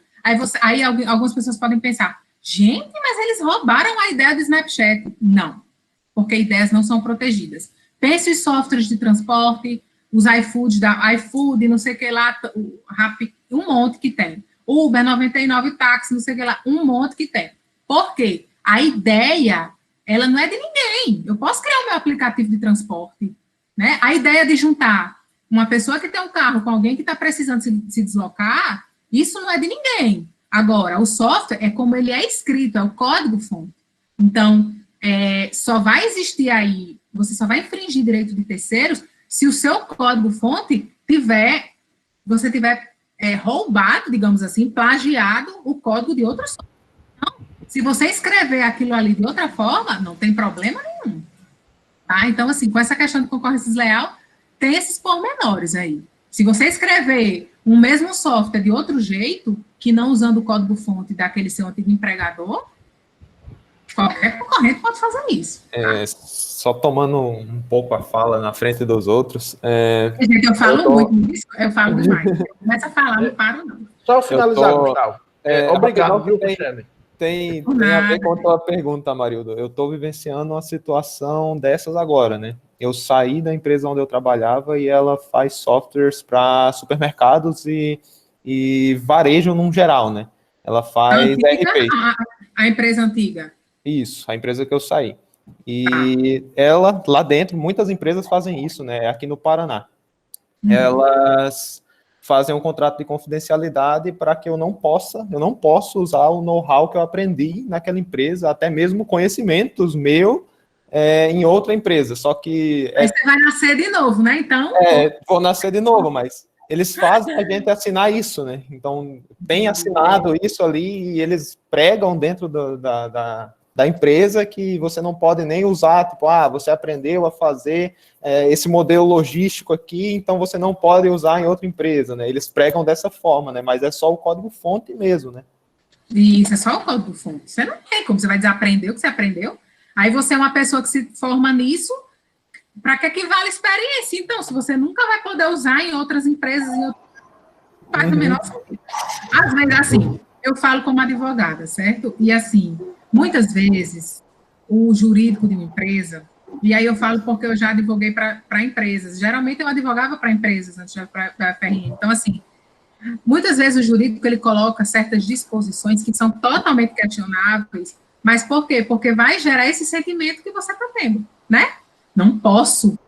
Aí algumas pessoas podem pensar, gente, mas eles roubaram a ideia do Snapchat. Não, porque ideias não são protegidas. Pense em softwares de transporte, os iFood, não sei o que lá, um monte que tem. Uber, 99 táxi, não sei o que lá, um monte que tem. Por quê? A ideia, ela não é de ninguém. Eu posso criar o meu aplicativo de transporte, né? A ideia de juntar uma pessoa que tem um carro com alguém que está precisando se deslocar, isso não é de ninguém. Agora, o software é como ele é escrito, é o código-fonte. Então, só vai existir aí, você só vai infringir direito de terceiros se o seu código-fonte você tiver roubado, digamos assim, plagiado o código de outra software. Então, se você escrever aquilo ali de outra forma, não tem problema nenhum. Tá? Então, assim, com essa questão de concorrência desleal, tem esses pormenores aí. Se você escrever um mesmo software de outro jeito, que não usando o código-fonte daquele seu antigo empregador, qualquer concorrente pode fazer isso. Tá? Só tomando um pouco a fala na frente dos outros. Gente, eu falo muito disso, eu falo demais. Eu começo a falar, não paro, não. Só finalizar, Gustavo. Obrigado, viu, Tem a ver com a tua pergunta, Marildo. Eu estou vivenciando uma situação dessas agora, né? Eu saí da empresa onde eu trabalhava e ela faz softwares para supermercados e varejo num geral, né? Ela faz RP. A empresa antiga. Isso, a empresa que eu saí. E ela, lá dentro, muitas empresas fazem isso, né? Aqui no Paraná. Elas fazem um contrato de confidencialidade para que eu não posso usar o know-how que eu aprendi naquela empresa, até mesmo conhecimentos meus em outra empresa, só que... Aí você vai nascer de novo, né, então? Vou nascer de novo, mas eles fazem a gente assinar isso, né, então tem assinado isso ali e eles pregam dentro da empresa que você não pode nem usar, tipo, você aprendeu a fazer esse modelo logístico aqui, então você não pode usar em outra empresa, né, eles pregam dessa forma, né, mas é só o código-fonte mesmo, né. Isso, é só o código-fonte, você não tem como, você vai desaprender o que você aprendeu, aí você é uma pessoa que se forma nisso, para que vale a experiência? Então, se você nunca vai poder usar em outras empresas, faz o menor sentido. Às vezes, assim, eu falo como advogada, certo? E, assim, muitas vezes, o jurídico de uma empresa, e aí eu falo porque eu já advoguei para empresas, geralmente eu advogava para empresas antes da FRN, então, assim, muitas vezes o jurídico, ele coloca certas disposições que são totalmente questionáveis, mas por quê? Porque vai gerar esse sentimento que você está tendo, né? Não posso,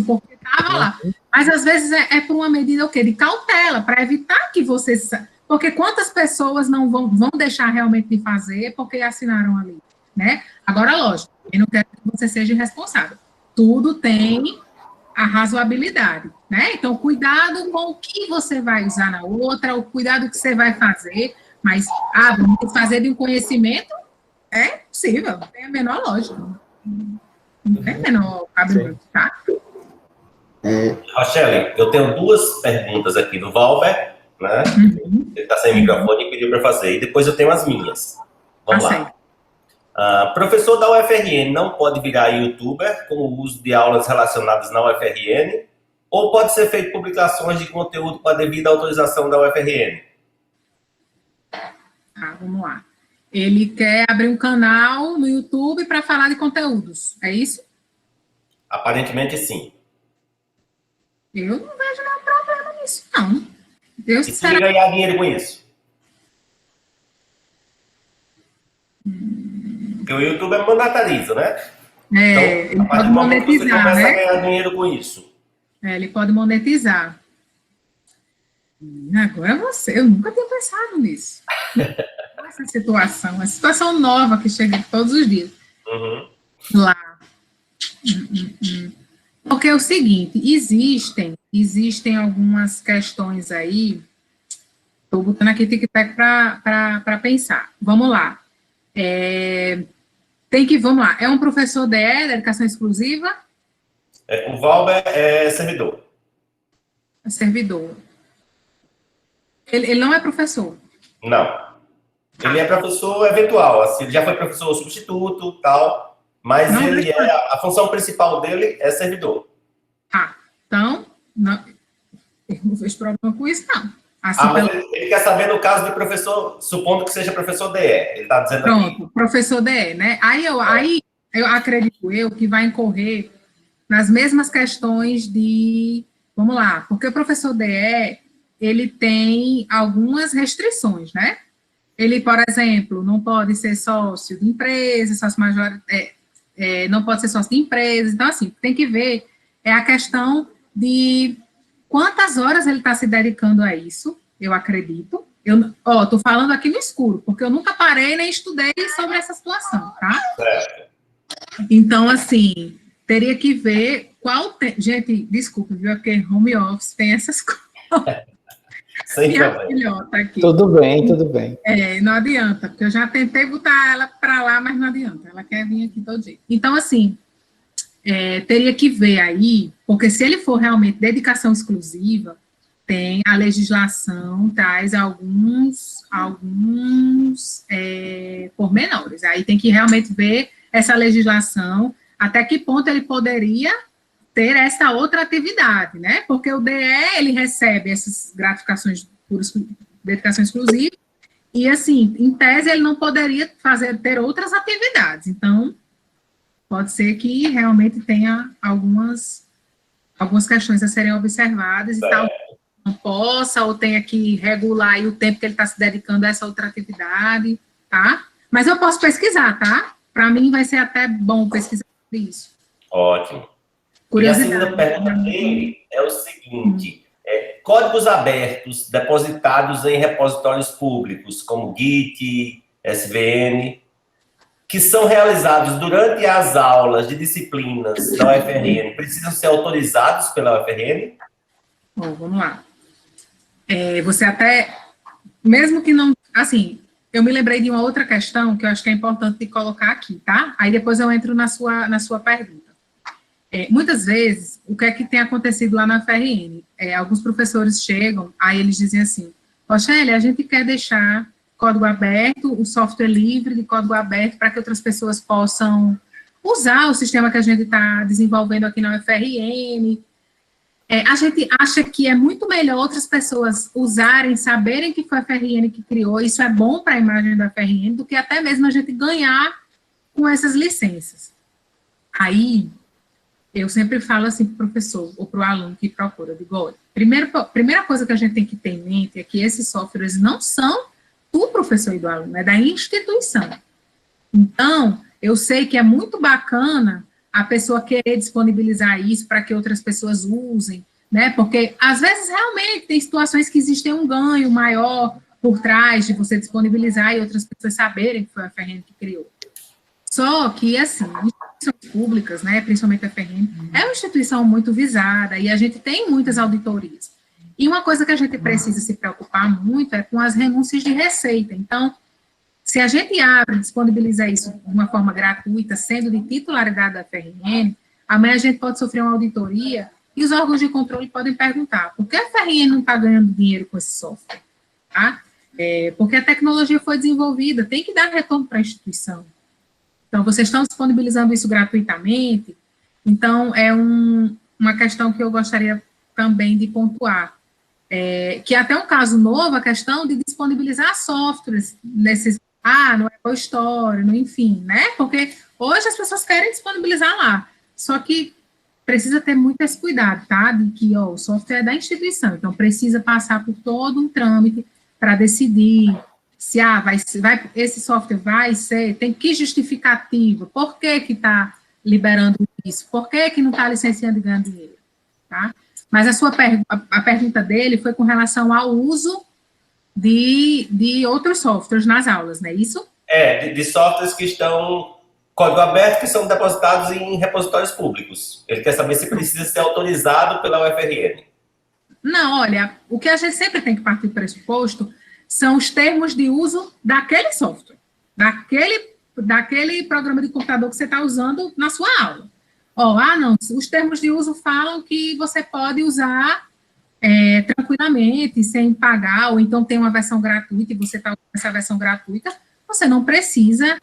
porque estava lá. Mas, às vezes, é por uma medida, o quê? De cautela, para evitar que você... Porque quantas pessoas não vão deixar realmente de fazer porque assinaram ali, né? Agora, lógico, eu não quero que você seja irresponsável. Tudo tem a razoabilidade, né? Então, cuidado com o que você vai usar na outra, o cuidado que você vai fazer, mas, vamos fazer de um conhecimento, é possível, não tem a menor lógica. Não tem a menor cabelo, tá? Rochelle, eu tenho duas perguntas aqui do Valber, né? Ele está sem microfone e pediu para fazer. E depois eu tenho as minhas. Vamos lá. Professor da UFRN não pode virar youtuber com o uso de aulas relacionadas na UFRN? Ou pode ser feito publicações de conteúdo com a devida autorização da UFRN? Vamos lá. Ele quer abrir um canal no YouTube para falar de conteúdos, é isso? Aparentemente, sim. Eu não vejo nenhum problema nisso, não. E se ele ganhar dinheiro com isso? Porque o YouTube monetariza, né? Ele pode monetizar, você começa né? a ganhar dinheiro com isso. Ele pode monetizar. Agora eu nunca tinha pensado nisso. Essa situação, uma situação nova que chega todos os dias. Lá. Porque é o seguinte, existem algumas questões aí, estou botando aqui tic-tac para pensar. Vamos lá. Vamos lá, é um professor DE, da educação exclusiva? O Valber é servidor. É servidor. Ele não é professor? Não. Ele é professor eventual, assim, ele já foi professor substituto, tal, mas não, ele a função principal dele é servidor. Então, não, eu não vejo problema com isso, não. Assim, mas ele quer saber no caso de professor, supondo que seja professor DE, ele está dizendo pronto, aqui. Professor DE, né? Aí eu acredito que vai incorrer nas mesmas questões de, vamos lá, porque o professor DE, ele tem algumas restrições, né? Ele, por exemplo, não pode ser sócio de empresa, sócio não pode ser sócio de empresa, então, assim, tem que ver a questão de quantas horas ele está se dedicando a isso, eu acredito. Estou falando aqui no escuro, porque eu nunca parei nem estudei sobre essa situação, tá? Certo. Então, assim, teria que ver qual... Gente, desculpa, viu? Porque home office tem essas coisas. Minha filhota aqui. Tudo bem. Não adianta, porque eu já tentei botar ela para lá, mas não adianta. Ela quer vir aqui todo dia. Então, assim, teria que ver aí, porque se ele for realmente dedicação exclusiva, tem a legislação, traz alguns pormenores. Aí tem que realmente ver essa legislação, até que ponto ele poderia ter essa outra atividade, né? Porque o DE, ele recebe essas gratificações por dedicação exclusiva, e, assim, em tese, ele não poderia ter outras atividades. Então, pode ser que realmente tenha algumas questões a serem observadas, e tal, não possa, ou tenha que regular aí o tempo que ele está se dedicando a essa outra atividade, tá? Mas eu posso pesquisar, tá? Para mim vai ser até bom pesquisar sobre isso. Ótimo. E a segunda pergunta dele é o seguinte, códigos abertos depositados em repositórios públicos, como Git, SVN, que são realizados durante as aulas de disciplinas da UFRN, precisam ser autorizados pela UFRN? Bom, vamos lá. Você até, mesmo que não, assim, eu me lembrei de uma outra questão que eu acho que é importante de colocar aqui, tá? Aí depois eu entro na sua pergunta. Muitas vezes, o que é que tem acontecido lá na UFRN? Alguns professores chegam, aí eles dizem assim, Rochelle, a gente quer deixar código aberto, o software livre de código aberto, para que outras pessoas possam usar o sistema que a gente está desenvolvendo aqui na UFRN. A gente acha que é muito melhor outras pessoas usarem, saberem que foi a UFRN que criou, isso é bom para a imagem da UFRN, do que até mesmo a gente ganhar com essas licenças. Aí, eu sempre falo assim para o professor, ou para o aluno que procura, eu digo, olha, primeira coisa que a gente tem que ter em mente é que esses softwares não são do professor e do aluno, é da instituição. Então, eu sei que é muito bacana a pessoa querer disponibilizar isso para que outras pessoas usem, né, porque às vezes realmente tem situações que existem um ganho maior por trás de você disponibilizar e outras pessoas saberem que foi a UFRN que criou. Só que, assim, instituições públicas, né, principalmente a UFRN, é uma instituição muito visada e a gente tem muitas auditorias. E uma coisa que a gente precisa se preocupar muito é com as renúncias de receita. Então, se a gente abre, disponibiliza isso de uma forma gratuita, sendo de titularidade da UFRN, amanhã a gente pode sofrer uma auditoria e os órgãos de controle podem perguntar, por que a UFRN não está ganhando dinheiro com esse software? Tá? Porque a tecnologia foi desenvolvida, tem que dar retorno para a instituição. Então, vocês estão disponibilizando isso gratuitamente, então é uma questão que eu gostaria também de pontuar, que é até um caso novo, a questão de disponibilizar softwares nesses, no Apple Store, no enfim, né, porque hoje as pessoas querem disponibilizar lá, só que precisa ter muito esse cuidado, tá, de que o software é da instituição, então precisa passar por todo um trâmite para decidir se esse software vai ser, tem que justificativa, por que está liberando isso, por que não está licenciando e ganhando dinheiro, tá? Mas a pergunta dele foi com relação ao uso de outros softwares nas aulas, não é isso? De softwares que estão código aberto que são depositados em repositórios públicos. Ele quer saber se precisa ser autorizado pela UFRN. Não, olha, o que a gente sempre tem que partir do pressuposto são os termos de uso daquele software, daquele programa de computador que você está usando na sua aula. Não, os termos de uso falam que você pode usar tranquilamente, sem pagar, ou então tem uma versão gratuita e você está usando essa versão gratuita, você não precisa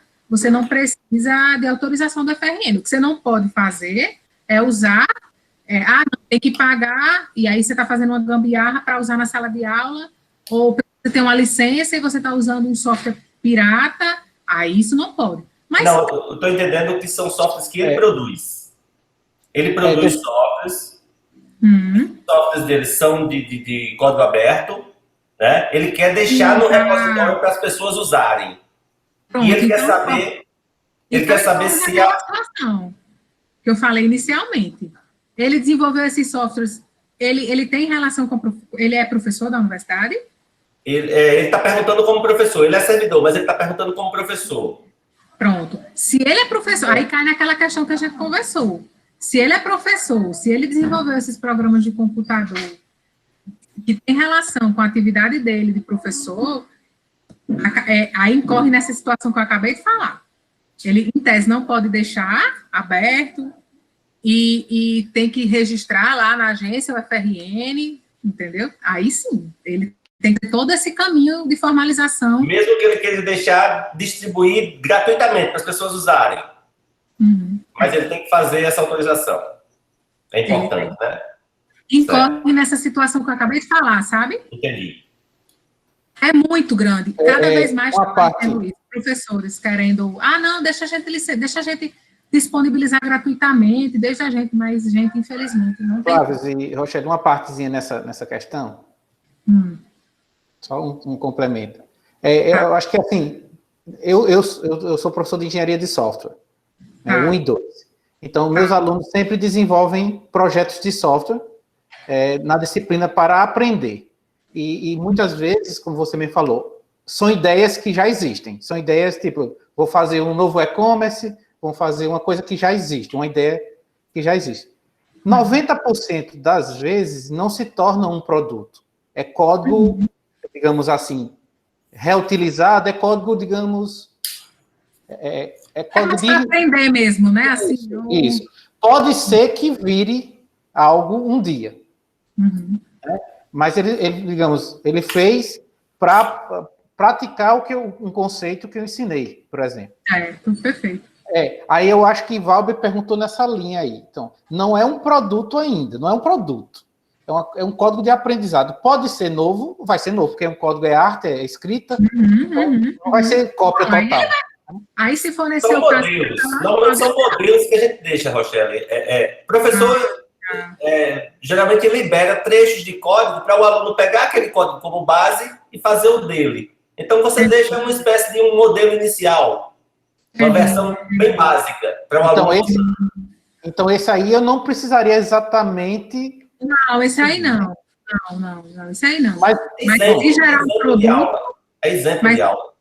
de autorização da FRN. O que você não pode fazer é usar, não, tem que pagar, e aí você está fazendo uma gambiarra para usar na sala de aula, ou você tem uma licença e você está usando um software pirata, aí isso não pode. Mas, não, eu estou entendendo que são softwares que ele produz. Ele produz softwares, os softwares dele são de código aberto, né? Ele quer deixar no repositório para as pessoas usarem. Pronto, e ele quer saber, se a... que eu falei inicialmente. Ele desenvolveu esses softwares, ele tem relação com... Ele é professor da universidade? Ele está perguntando como professor. Ele é servidor, mas ele está perguntando como professor. Pronto. Se ele é professor, aí cai naquela questão que a gente conversou. Se ele é professor, se ele desenvolveu esses programas de computador que tem relação com a atividade dele de professor, aí incorre nessa situação que eu acabei de falar. Ele, em tese, não pode deixar aberto e tem que registrar lá na agência, o FRN, entendeu? Aí sim, ele tem que ter todo esse caminho de formalização. Mesmo que ele queira deixar distribuir gratuitamente para as pessoas usarem. Mas ele tem que fazer essa autorização. É importante, né? Incorre nessa situação que eu acabei de falar, sabe? Entendi. É muito grande. Cada vez mais parte... professores querendo... não, deixa a gente disponibilizar gratuitamente, deixa a gente, mas gente, infelizmente, não tem... Flávio e Rochelle, uma partezinha nessa questão. Só um complemento. Eu acho que, assim, eu sou professor de engenharia de software, 1 e 2. Então, meus alunos sempre desenvolvem projetos de software na disciplina para aprender. E muitas vezes, como você me falou, são ideias que já existem. São ideias tipo, vou fazer um novo e-commerce, vou fazer uma coisa que já existe, uma ideia que já existe. 90% das vezes não se torna um produto. É código, digamos assim, reutilizado, é código, digamos... É código para aprender mesmo, né? Assim, isso. Pode ser que vire algo um dia. Né? Mas ele fez para praticar um conceito que eu ensinei, por exemplo. Perfeito. Aí eu acho que Valber perguntou nessa linha aí. Então, não é um produto ainda, não é um produto. É um código de aprendizado. Pode ser novo, vai ser novo, porque um código é arte, é escrita, então não vai ser cópia total. Aí, se for nesse são modelos. Normalmente são modelos que a gente deixa, Rochelle. Professor, geralmente libera trechos de código para o aluno pegar aquele código como base e fazer o dele. Então, você deixa uma espécie de um modelo inicial, uma versão bem básica para o aluno. Então, esse aí eu não precisaria exatamente... Não, esse aí não. Não, esse aí não. Mas se gerar um produto... É exemplo de aula.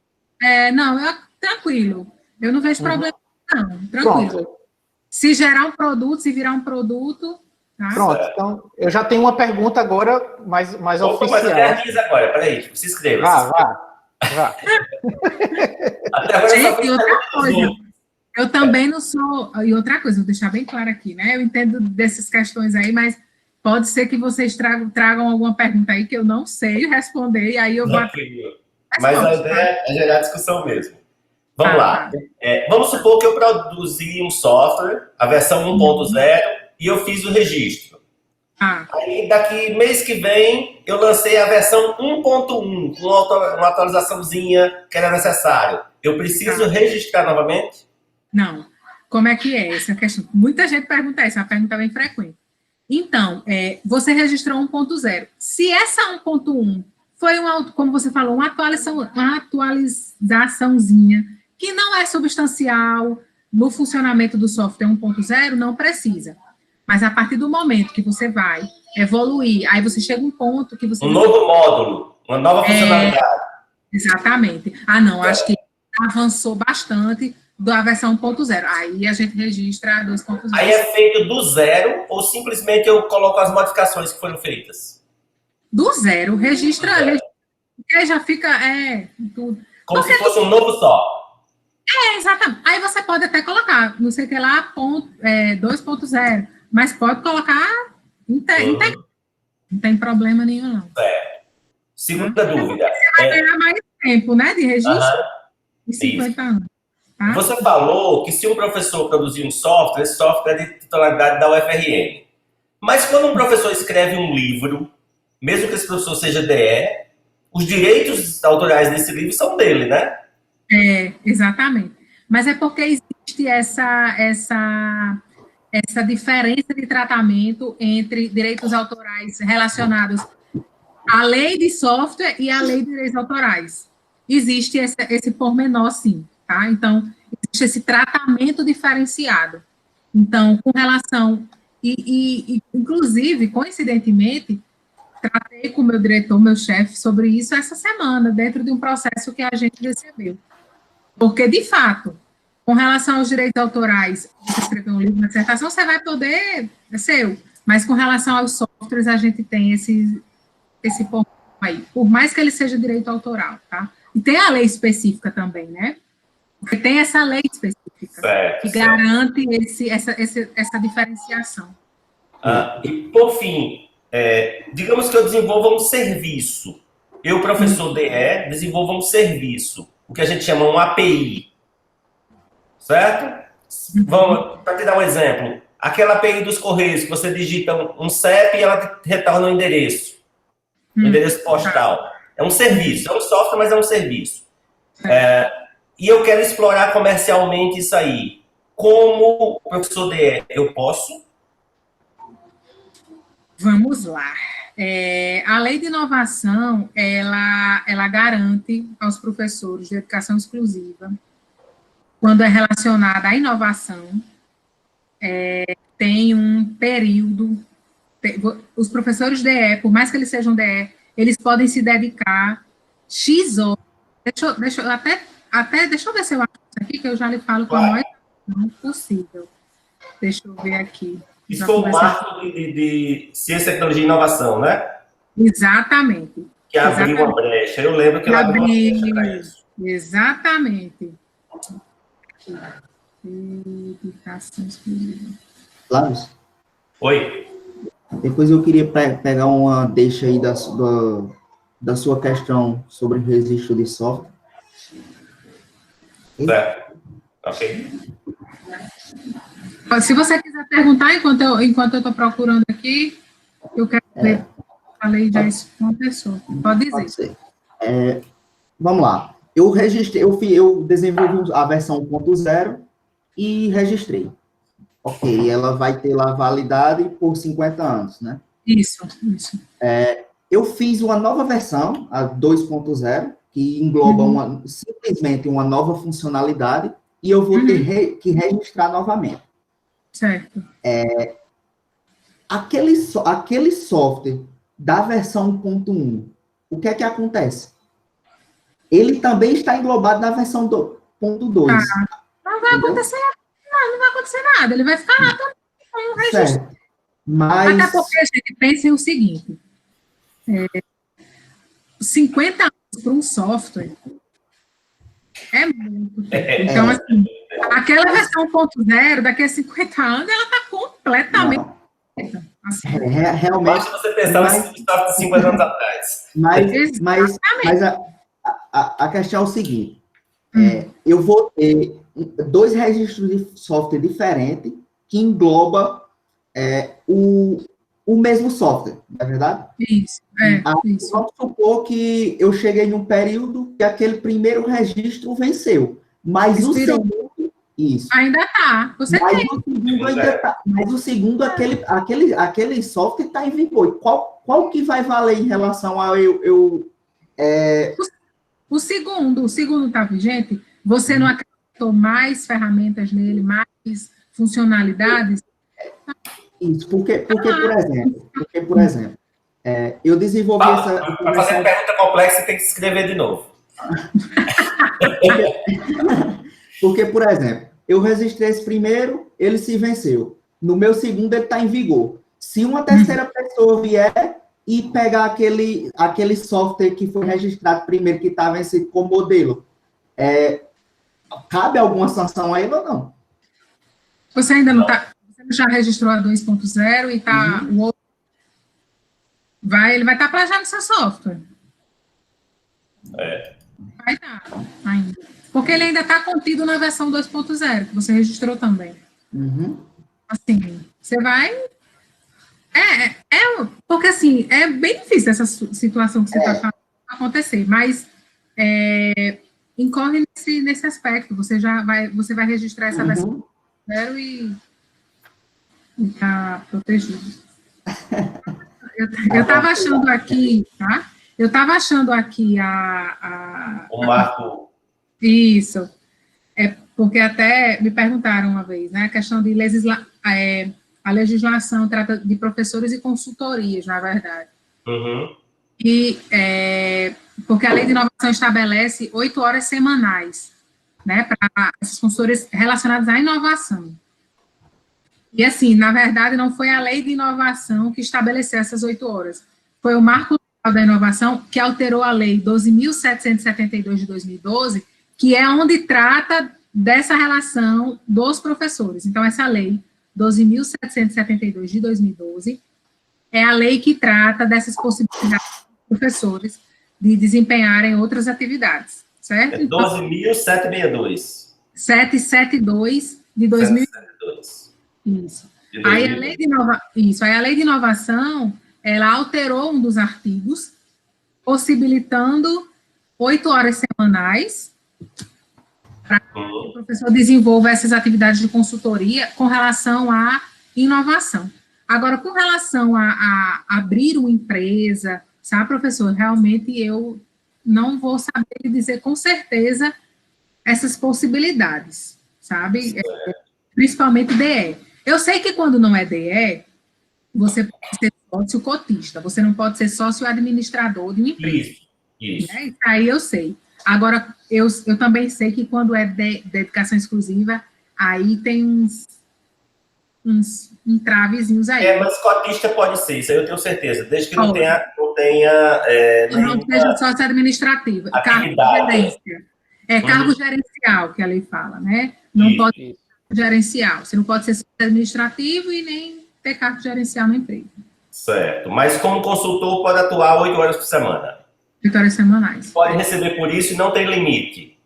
Tranquilo. Eu não vejo problema, não. Tranquilo. Pronto. Se gerar um produto, se virar um produto... Tá? Pronto, então, eu já tenho uma pergunta agora mais oficial. Mas eu tenho agora, peraí, se inscreva. Vá. Até agora gente, outra coisa, eu também não sou... E outra coisa, vou deixar bem claro aqui, né? Eu entendo dessas questões aí, mas pode ser que vocês tragam alguma pergunta aí que eu não sei responder, e aí eu vou... Mas a ideia é gerar discussão mesmo. Vamos lá. Vamos supor que eu produzi um software, a versão 1.0, e eu fiz o registro. Aí, daqui mês que vem, eu lancei a versão 1.1, com uma atualizaçãozinha que era necessário. Eu preciso registrar novamente? Não. Como é que é essa questão? Muita gente pergunta isso, é uma pergunta bem frequente. Então, você registrou 1.0. Se essa 1.1 foi, como você falou, uma atualizaçãozinha que não é substancial no funcionamento do software 1.0, não precisa. Mas a partir do momento que você vai evoluir, aí você chega a um ponto que você... Um novo módulo, uma nova funcionalidade. Exatamente. Não, acho que avançou bastante, da versão 1.0. Aí a gente registra 2.0. Aí é feito do zero ou simplesmente eu coloco as modificações que foram feitas? Do zero, registra, porque já fica, tudo. Como se fosse um novo só. Exatamente. Aí você pode até colocar, não sei o que lá, 2.0, mas pode colocar inteiro. Não tem problema nenhum, não. Segunda dúvida. Você vai ganhar mais tempo, né, de registro? De 50 Isso. anos. Tá? Você falou que se um professor produzir um software, esse software é de titularidade da UFRN. Mas quando um professor escreve um livro, mesmo que esse professor seja DE, os direitos autorais desse livro são dele, né? Exatamente. Mas é porque existe essa diferença de tratamento entre direitos autorais relacionados à lei de software e à lei de direitos autorais. Existe esse pormenor, sim, tá? Então, existe esse tratamento diferenciado. Então, com relação... inclusive, coincidentemente, tratei com o meu diretor, meu chefe, sobre isso essa semana, dentro de um processo que a gente recebeu. Porque, de fato, com relação aos direitos autorais, você escrever um livro, uma dissertação, você vai poder, é seu, mas com relação aos softwares, a gente tem esse ponto aí, por mais que ele seja direito autoral, tá? E tem a lei específica também, né? Porque tem essa lei específica que garante essa diferenciação. E, por fim, digamos que eu desenvolva um serviço. Eu, professor DE, desenvolva um serviço, o que a gente chama um API. Certo? Para te dar um exemplo, aquela API dos Correios, que você digita um CEP e ela retorna um endereço postal. É um serviço, é um software, mas é um serviço. E eu quero explorar comercialmente isso aí. Como professor DE, eu posso? Vamos lá. A lei de inovação, ela garante aos professores de educação exclusiva, quando é relacionada à inovação, tem um período, os professores DE, por mais que eles sejam DE, eles podem se dedicar X horas, deixa eu ver se eu acho isso aqui, que eu já lhe falo com a maior possível. Deixa eu ver aqui. Isso foi o marco de Ciência, Tecnologia e Inovação, né? Exatamente. Que abriu uma brecha. Eu lembro que ela abriu uma brecha para isso. Exatamente. Educação exclusiva. Flávio? Oi. Depois eu queria pegar uma deixa aí da sua questão sobre registro de software. Certo. Ok. Se você quiser perguntar enquanto eu estou procurando aqui, eu quero ver. Falei já isso com uma pessoa. Pode dizer. Pode ser. Vamos lá. Eu desenvolvi a versão 1.0 e registrei. Ok, ela vai ter lá validade por 50 anos, né? Isso. Eu fiz uma nova versão, a 2.0, que engloba simplesmente uma nova funcionalidade, e eu vou ter que registrar novamente. Certo. Aquele software da versão 1.1, o que é que acontece? Ele também está englobado na versão 1.2. Não vai acontecer nada, ele vai ficar lá também com o registro. Certo. Mas... Até porque a gente pensa em o seguinte, 50 anos para um software é muito tempo. Então, assim, aquela versão 1.0, daqui a 50 anos, ela está completamente... Assim. Realmente... Basta você pensar nesse software de 50 anos atrás. Mas a questão é o seguinte, eu vou ter 2 registros de software diferentes que engloba o mesmo software, não é verdade? Isso, isso. Vamos supor que eu cheguei num período que aquele primeiro registro venceu, mas o segundo... Isso. Ainda está, você tem. Mas o segundo, aquele software está em vigor. Qual que vai valer em relação ao O segundo está vigente? Você não acrescentou mais ferramentas nele, mais funcionalidades? Isso, porque por exemplo, eu desenvolvi essa... Para fazer pergunta complexa, você tem que se inscrever de novo. Porque, por exemplo, eu registrei esse primeiro, ele se venceu. No meu segundo, ele está em vigor. Se uma terceira pessoa vier e pegar aquele software que foi registrado primeiro, que está vencido como modelo, cabe alguma sanção a ele ou não? Você ainda não está... Você já registrou a 2.0 e está... O outro ele vai estar plagiando seu software. Vai estar ainda. Porque ele ainda está contido na versão 2.0, que você registrou também. Assim, você vai... Porque, assim, é bem difícil essa situação que você está falando acontecer, mas incorre nesse aspecto. Você vai registrar essa versão 0 e está protegido. Eu estava achando aqui, tá? Eu estava achando aqui o marco. Isso. Porque até me perguntaram uma vez, né? A questão de a legislação trata de professores e consultorias, na verdade. E porque a lei de inovação estabelece 8 horas semanais, né? Para esses consultores relacionados à inovação. E, assim, na verdade, não foi a lei de inovação que estabeleceu essas 8 horas. Foi o Marco Legal da Inovação que alterou a lei 12.772 de 2012, que é onde trata dessa relação dos professores. Então, essa lei 12.772 de 2012 é a lei que trata dessas possibilidades dos professores de desempenharem outras atividades, certo? 12.762. 772 de 2012. Isso. Aí a lei de inovação, ela alterou um dos artigos, possibilitando 8 horas semanais para que o professor desenvolva essas atividades de consultoria com relação à inovação. Agora, com relação a abrir uma empresa, sabe, professor, realmente eu não vou saber dizer com certeza essas possibilidades, sabe? Principalmente DE. Eu sei que quando não é DE, você pode ser sócio cotista, você não pode ser sócio administrador de uma empresa. Isso. Né? Isso aí eu sei. Agora, eu também sei que quando é dedicação exclusiva, aí tem uns entravezinhos aí. Mas cotista pode ser, isso aí eu tenho certeza, desde que não tenha não seja sócio administrativo. Cargo de gerência. Cargo gerencial, que a lei fala, né? Não pode gerencial. Você não pode ser administrativo e nem ter cargo gerencial na empresa. Certo. Mas como consultor pode atuar 8 horas por semana? 8 horas semanais. Pode receber por isso e não tem limite?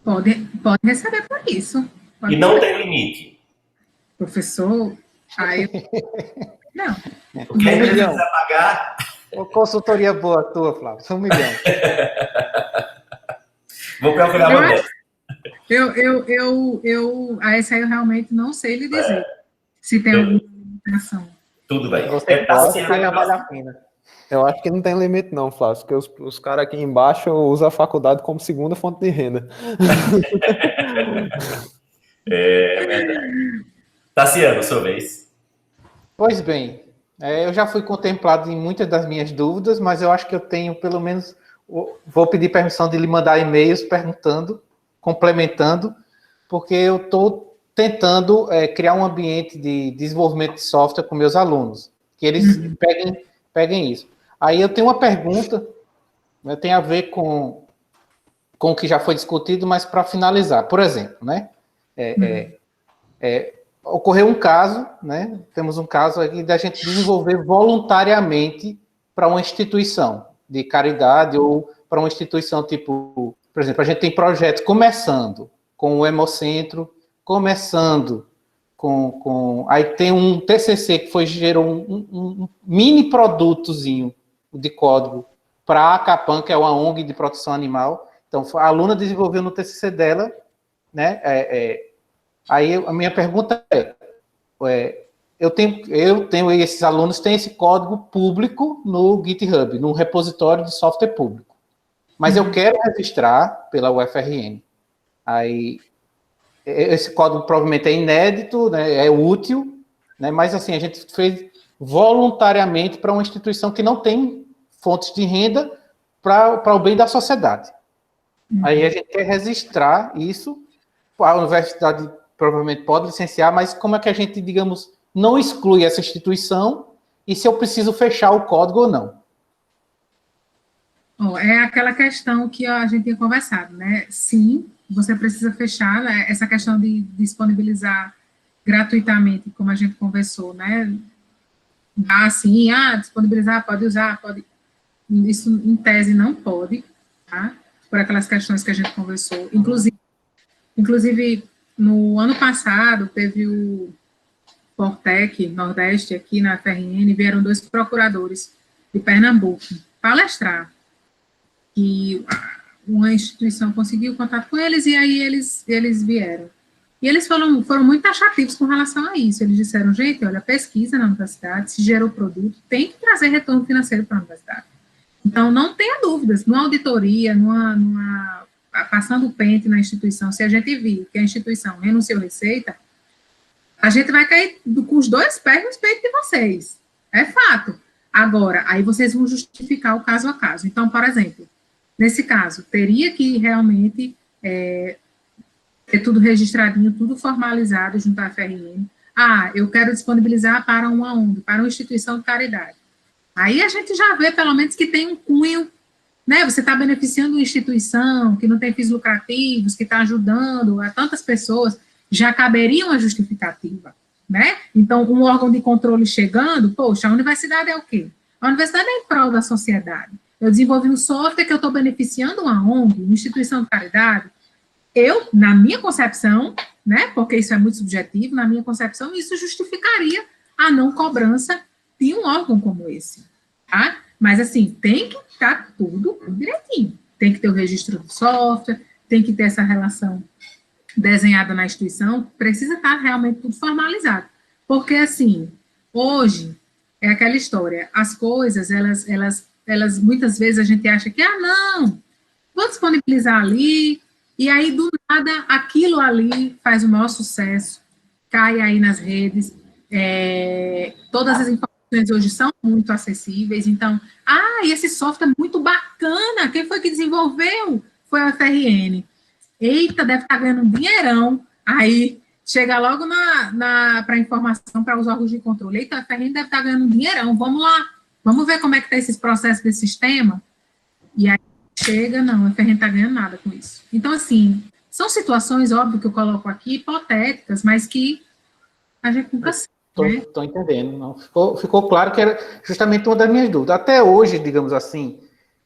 Pode receber por isso. E não tem limite? Professor, aí... Não. O que a empresa precisa pagar... Consultoria boa tua, Flávio. 1 milhão. Vou procurar uma dessas. Essa aí eu realmente não sei lhe dizer. Se tem alguma limitação. Tudo bem. Eu acho que não tem limite não, Flávio, porque os caras aqui embaixo usam a faculdade como segunda fonte de renda. É verdade. Tassiano, sua vez. Pois bem, eu já fui contemplado em muitas das minhas dúvidas, mas eu acho que eu tenho, pelo menos, vou pedir permissão de lhe mandar e-mails perguntando, complementando, porque eu estou tentando criar um ambiente de desenvolvimento de software com meus alunos, que eles peguem isso. Aí eu tenho uma pergunta, né, tem a ver com o que já foi discutido, mas para finalizar, por exemplo, né, ocorreu um caso, né, temos um caso aqui da gente desenvolver voluntariamente para uma instituição de caridade ou para uma instituição tipo, por exemplo, a gente tem projetos começando com o Hemocentro, começando aí tem um TCC que gerou um mini produtozinho de código para a ACAPAN, que é uma ONG de proteção animal. Então, a aluna desenvolveu no TCC dela, né? Aí a minha pergunta eu tenho esses alunos têm esse código público no GitHub, num repositório de software público. Mas eu quero registrar pela UFRN. Aí, esse código provavelmente é inédito, né, é útil, né, mas assim, a gente fez voluntariamente para uma instituição que não tem fontes de renda para o bem da sociedade. Aí a gente quer registrar isso a universidade provavelmente pode licenciar, mas como é que a gente, digamos, não exclui essa instituição e se eu preciso fechar o código ou não? É aquela questão que a gente tinha conversado, né? Sim, você precisa fechar, né? Essa questão de disponibilizar gratuitamente, como a gente conversou, né? Assim, disponibilizar, pode usar, pode... Isso, em tese, não pode, tá? Por aquelas questões que a gente conversou. Inclusive no ano passado, teve o Fortec Nordeste, aqui na FRN, vieram 2 procuradores de Pernambuco palestrar. E uma instituição conseguiu contato com eles, e aí eles vieram. E eles foram muito taxativos com relação a isso. Eles disseram, gente, olha, pesquisa na universidade, se gerou produto, tem que trazer retorno financeiro para a universidade. Então, não tenha dúvidas, numa auditoria, passando o pente na instituição, se a gente vir que a instituição renunciou receita, a gente vai cair com os 2 pés no peito de vocês. É fato. Agora, aí vocês vão justificar o caso a caso. Então, por exemplo, nesse caso, teria que realmente ter tudo registradinho, tudo formalizado junto à FRN. Eu quero disponibilizar para uma ONG, para uma instituição de caridade. Aí a gente já vê, pelo menos, que tem um cunho, né? Você está beneficiando uma instituição que não tem fins lucrativos, que está ajudando a tantas pessoas, já caberia uma justificativa, né? Então, um órgão de controle chegando, poxa, a universidade é o quê? A universidade é em prol da sociedade. Eu desenvolvi um software que eu estou beneficiando uma ONG, uma instituição de caridade. Eu, na minha concepção, né, porque isso é muito subjetivo, na minha concepção, isso justificaria a não cobrança de um órgão como esse, tá? Mas, assim, tem que estar tudo direitinho. Tem que ter o registro do software, tem que ter essa relação desenhada na instituição, precisa estar realmente tudo formalizado. Porque, assim, hoje, é aquela história, as coisas, elas muitas vezes a gente acha que, não, vou disponibilizar ali, e aí, do nada, aquilo ali faz o maior sucesso, cai aí nas redes, todas as informações hoje são muito acessíveis, então, e esse software é muito bacana, quem foi que desenvolveu? Foi a FRN. Eita, deve estar ganhando um dinheirão, aí chega logo para informação para os órgãos de controle, eita, a FRN deve estar ganhando um dinheirão, vamos lá, vamos ver como é que está esses processos desse sistema, e aí chega, não, a FRN não está ganhando nada com isso. Então, assim, são situações, óbvio, que eu coloco aqui, hipotéticas, mas que a gente nunca sabe. Estou entendendo. Não. Ficou claro que era justamente uma das minhas dúvidas. Até hoje, digamos assim,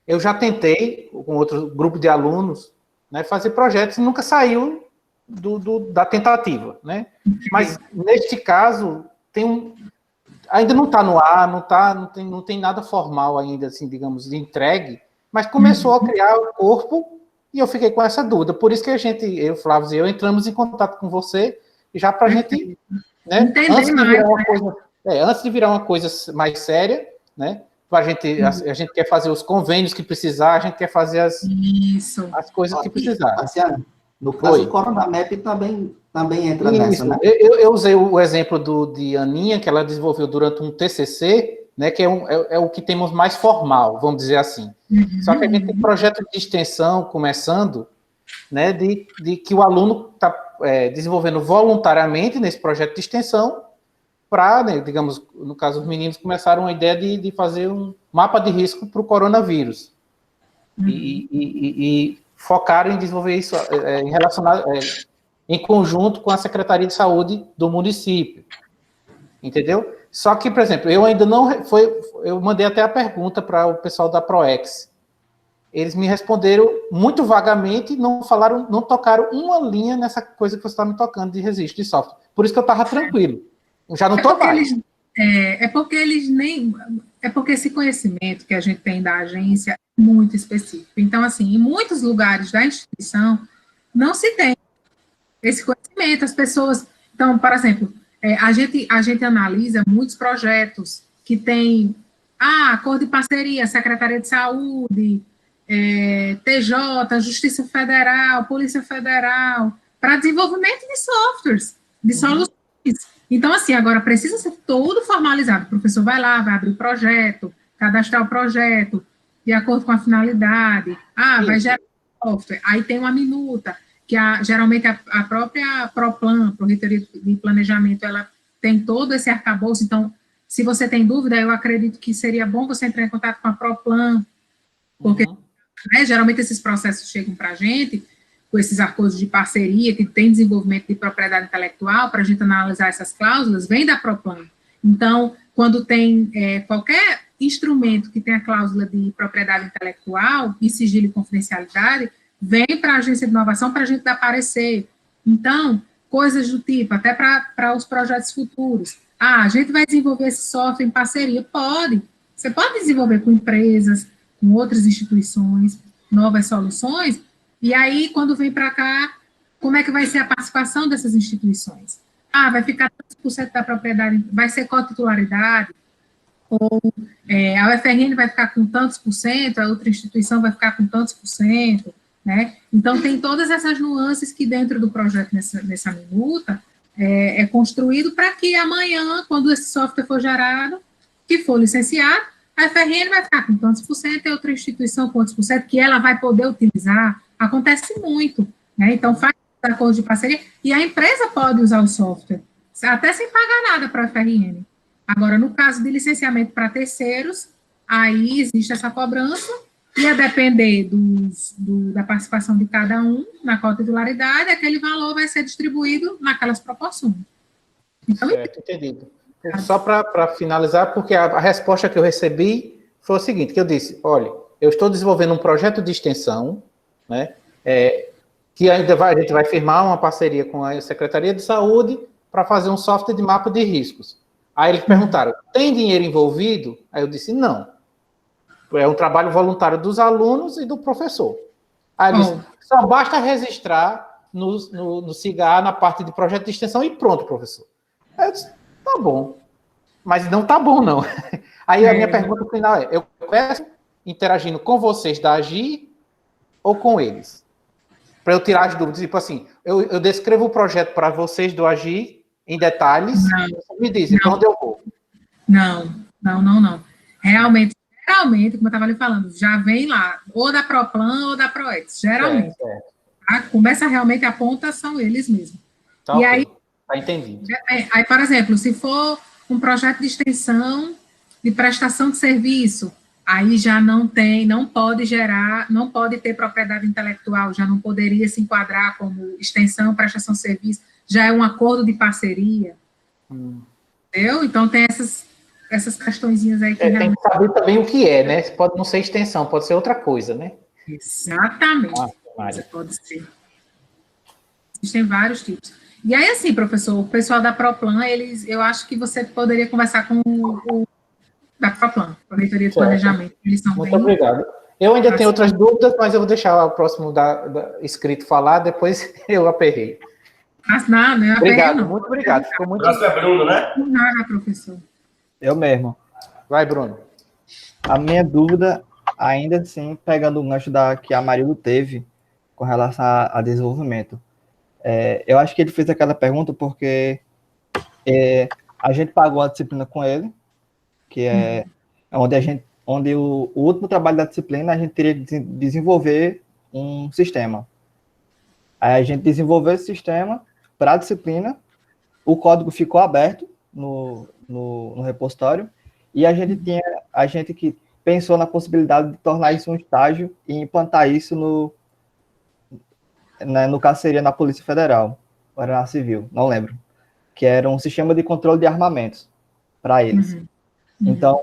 eu já tentei, com outro grupo de alunos, né, fazer projetos e nunca saiu da tentativa. Né? Mas, neste caso, ainda não está no ar, não tem nada formal ainda, assim, digamos, de entregue, mas começou a criar o corpo e eu fiquei com essa dúvida. Por isso que eu, Flávio e eu, entramos em contato com você, já para a gente... Né? Antes de virar uma coisa mais séria, né? A gente quer fazer os convênios que precisar, a gente quer fazer as coisas que precisar. No caso, o Coronamap também entra nessa, né? Eu usei o exemplo de Aninha, que ela desenvolveu durante um TCC, né? Que é o que temos mais formal, vamos dizer assim. Só que a gente tem projeto de extensão começando, né? De que o aluno está desenvolvendo voluntariamente nesse projeto de extensão para, né, digamos, no caso, os meninos começaram a ideia de fazer um mapa de risco para o coronavírus. E focaram em desenvolver isso em conjunto com a Secretaria de Saúde do município. Entendeu? Só que, por exemplo, eu ainda não... Eu mandei até a pergunta para o pessoal da ProEx. Eles me responderam muito vagamente, não tocaram uma linha nessa coisa que você está me tocando de registro de software. Por isso que eu estava tranquilo. Eu já não estou mais. Porque esse conhecimento que a gente tem da agência é muito específico. Então, assim, em muitos lugares da instituição não se tem esse conhecimento. As pessoas... Então, por exemplo, a gente analisa muitos projetos que têm acordo de parceria, Secretaria de Saúde... TJ, Justiça Federal, Polícia Federal, para desenvolvimento de softwares, de soluções. Então, assim, agora precisa ser todo formalizado. O professor vai lá, vai abrir o projeto, cadastrar o projeto, de acordo com a finalidade. Vai gerar software. Aí tem uma minuta, que geralmente a própria PROPLAN, Projetoria de Planejamento, ela tem todo esse arcabouço, então, se você tem dúvida, eu acredito que seria bom você entrar em contato com a PROPLAN, porque, né, geralmente esses processos chegam para a gente, com esses acordos de parceria, que tem desenvolvimento de propriedade intelectual, para a gente analisar essas cláusulas, vem da PROPLAN. Então, quando tem qualquer instrumento que tenha cláusula de propriedade intelectual e sigilo e confidencialidade, vem para a agência de inovação para a gente dar parecer. Então, coisas do tipo, até para os projetos futuros. A gente vai desenvolver esse software em parceria? Pode. Você pode desenvolver com empresas, com outras instituições, novas soluções, e aí, quando vem para cá, como é que vai ser a participação dessas instituições? Vai ficar tantos por cento da propriedade, vai ser cotitularidade, ou a UFRN vai ficar com tantos por cento, a outra instituição vai ficar com tantos por cento, né? Então, tem todas essas nuances que dentro do projeto, nessa minuta, é construído para que amanhã, quando esse software for gerado, que for licenciado, a UFRN vai ficar com tantos por cento e outra instituição com quantos por cento, que ela vai poder utilizar. Acontece muito, né? Então, faz acordo de parceria, e a empresa pode usar o software, até sem pagar nada para a UFRN. Agora, no caso de licenciamento para terceiros, aí existe essa cobrança, e a depender da participação de cada um na cotitularidade, aquele valor vai ser distribuído naquelas proporções. Então, certo, entendido. Só para finalizar, porque a resposta que eu recebi foi o seguinte, que eu disse, olha, eu estou desenvolvendo um projeto de extensão, né, que ainda a gente vai firmar uma parceria com a Secretaria de Saúde para fazer um software de mapa de riscos. Aí eles perguntaram, tem dinheiro envolvido? Aí eu disse, não. É um trabalho voluntário dos alunos e do professor. Aí eles, só basta registrar no CIGA, na parte de projeto de extensão, e pronto, professor. Aí eu disse, tá bom. Mas não tá bom, não. Aí a minha pergunta final é, eu começo interagindo com vocês da AGI ou com eles? Para eu tirar as dúvidas, tipo assim, eu descrevo o projeto para vocês do AGI em detalhes, me dizem para onde eu vou. Não. Realmente, como eu estava lhe falando, já vem lá, ou da PROPLAN ou da PROEX, geralmente. Começa realmente, a ponta são eles mesmos. Tá, e aí, tá entendido. Aí, por exemplo, se for um projeto de extensão de prestação de serviço, aí já não pode gerar, não pode ter propriedade intelectual, já não poderia se enquadrar como extensão, prestação de serviço, já é um acordo de parceria. Entendeu? Então, tem essas questõezinhas aí que realmente... Tem que saber também o que é, né? Pode não ser extensão, pode ser outra coisa, né? Exatamente. Pode ser. Existem vários tipos. E aí, assim, professor, o pessoal da PROPLAN, eu acho que você poderia conversar com o da PROPLAN, Projetoria de Planejamento. Eles são muito obrigado. Eu ainda tenho outras dúvidas, mas eu vou deixar o próximo escrito falar, depois eu aperrei. Não, eu obrigado, não. muito obrigado. Ficou muito... Próximo é Bruno, né? Nada, professor. Eu mesmo. Vai, Bruno. A minha dúvida, ainda assim, pegando o gancho que a Marilu teve com relação a desenvolvimento. Eu acho que ele fez aquela pergunta porque a gente pagou a disciplina com ele, que é onde o último trabalho da disciplina a gente teria que desenvolver um sistema. Aí a gente desenvolveu esse sistema para a disciplina, o código ficou aberto no repositório, e a gente que pensou na possibilidade de tornar isso um estágio e implantar isso no caso seria na Polícia Federal, ou era na Civil, não lembro, que era um sistema de controle de armamentos para eles. Então,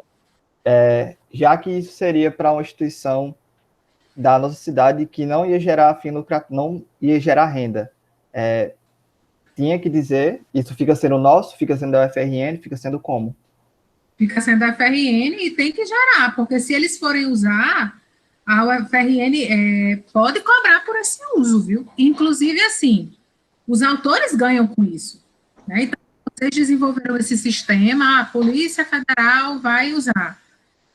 já que isso seria para uma instituição da nossa cidade que não ia gerar fim lucrativo, não ia gerar renda, tinha que dizer, isso fica sendo nosso, fica sendo da UFRN, fica sendo como? Fica sendo da UFRN e tem que gerar, porque se eles forem usar, a UFRN pode cobrar por esse uso, viu? Inclusive, assim, os autores ganham com isso, né? Então, vocês desenvolveram esse sistema, a Polícia Federal vai usar.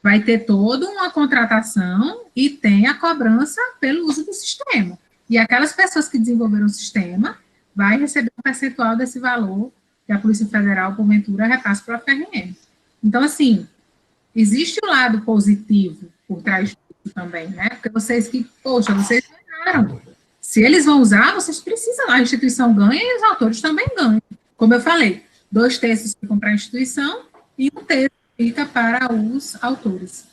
Vai ter toda uma contratação e tem a cobrança pelo uso do sistema. E aquelas pessoas que desenvolveram o sistema vai receber um percentual desse valor que a Polícia Federal, porventura, repassa para a UFRN. Então, assim, existe o lado positivo por trás disso também, né? Porque vocês vocês ganharam. Se eles vão usar, vocês precisam, a instituição ganha e os autores também ganham. Como eu falei, 2/3 ficam para a instituição e 1/3 fica para os autores.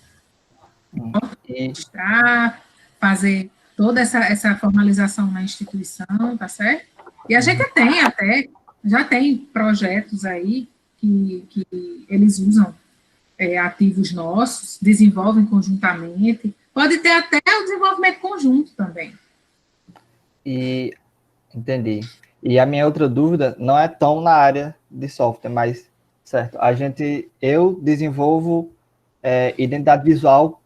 Registrar, fazer toda essa formalização na instituição, tá certo? E a gente já tem projetos aí que eles usam ativos nossos, desenvolvem conjuntamente, pode ter até o desenvolvimento conjunto também. E entendi. E a minha outra dúvida não é tão na área de software, mas, certo, eu desenvolvo identidade visual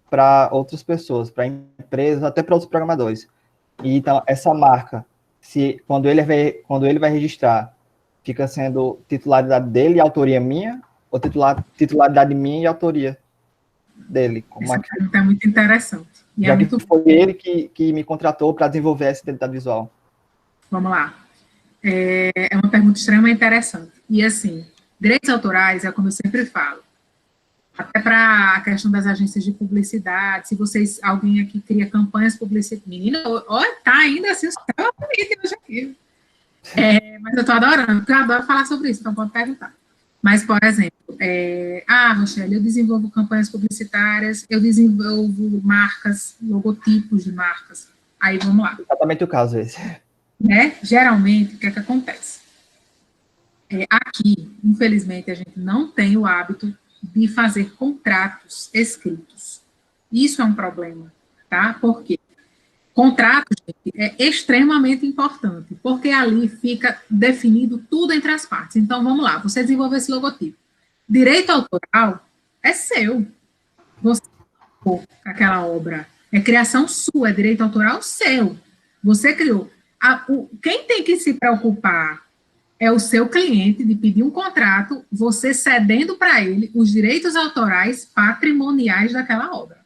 para outras pessoas, para empresas, até para outros programadores. E, então, essa marca, quando ele vai registrar, fica sendo titularidade dele e autoria minha, ou titularidade minha e autoria dele? Essa pergunta é muito interessante. E já que foi ele que me contratou para desenvolver essa identidade visual. Vamos lá. É uma pergunta extremamente interessante. E, assim, direitos autorais é como eu sempre falo, até para a questão das agências de publicidade, se alguém aqui cria campanhas publicitárias, menina, olha, tá ainda assim, você tá bonito hoje aqui. Mas eu tô adorando, porque eu adoro falar sobre isso, então pode perguntar. Mas, por exemplo, Rochelle, eu desenvolvo campanhas publicitárias, eu desenvolvo marcas, logotipos de marcas. Aí, vamos lá. Exatamente o caso esse. Geralmente, o que é que acontece? Aqui, infelizmente, a gente não tem o hábito de fazer contratos escritos. Isso é um problema, tá? Por quê? Contrato, gente, é extremamente importante, porque ali fica definido tudo entre as partes. Então, vamos lá, você desenvolveu esse logotipo. Direito autoral é seu. Você criou aquela obra. É criação sua, é direito autoral seu. Você criou. Quem tem que se preocupar é o seu cliente de pedir um contrato, você cedendo para ele os direitos autorais patrimoniais daquela obra.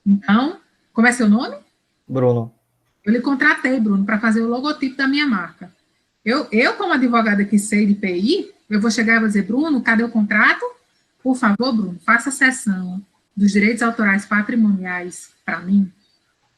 Então, como é seu nome? Bruno. Eu lhe contratei, Bruno, para fazer o logotipo da minha marca. Eu, como advogada que sei de PI, eu vou chegar e vou dizer, Bruno, cadê o contrato? Por favor, Bruno, faça a cessão dos direitos autorais patrimoniais para mim.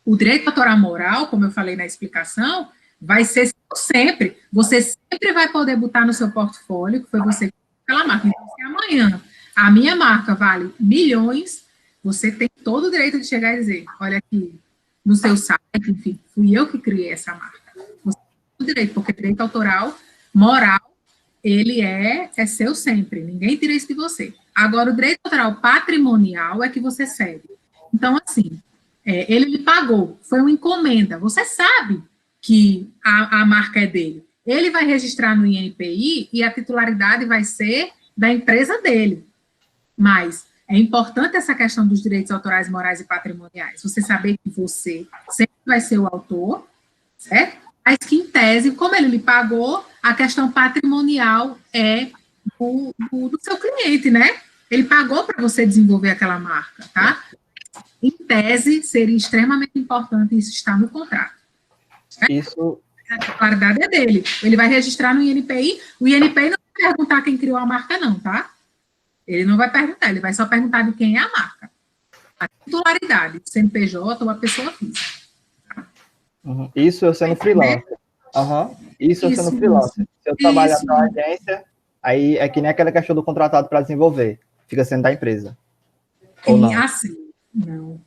O direito autoral moral, como eu falei na explicação, vai ser sempre. Você sempre vai poder botar no seu portfólio que foi você que fez aquela marca. Então, se amanhã a minha marca vale milhões, você tem todo o direito de chegar e dizer, olha aqui, no seu site, enfim, fui eu que criei essa marca. Você tem todo o direito, porque direito autoral moral, ele é seu sempre. Ninguém tira isso de você. Agora, o direito autoral patrimonial é que você cede. Então, assim, ele lhe pagou, foi uma encomenda. Você sabe que a marca é dele. Ele vai registrar no INPI e a titularidade vai ser da empresa dele. Mas é importante essa questão dos direitos autorais, morais e patrimoniais. Você saber que você sempre vai ser o autor, certo? Mas que, em tese, como ele lhe pagou, a questão patrimonial é do seu cliente, né? Ele pagou para você desenvolver aquela marca, tá? Em tese, seria extremamente importante isso estar no contrato. Certo? Isso. A titularidade é dele. Ele vai registrar no INPI. O INPI não vai perguntar quem criou a marca, não, tá? Ele não vai perguntar, ele vai só perguntar de quem é a marca. A titularidade, CNPJ ou a pessoa física. Uhum. Isso eu sendo freelancer. Isso eu sendo freelancer. Se eu trabalhar para uma agência, aí é que nem aquela questão do contratado para desenvolver. Fica sendo da empresa. Ou não? Assim, não.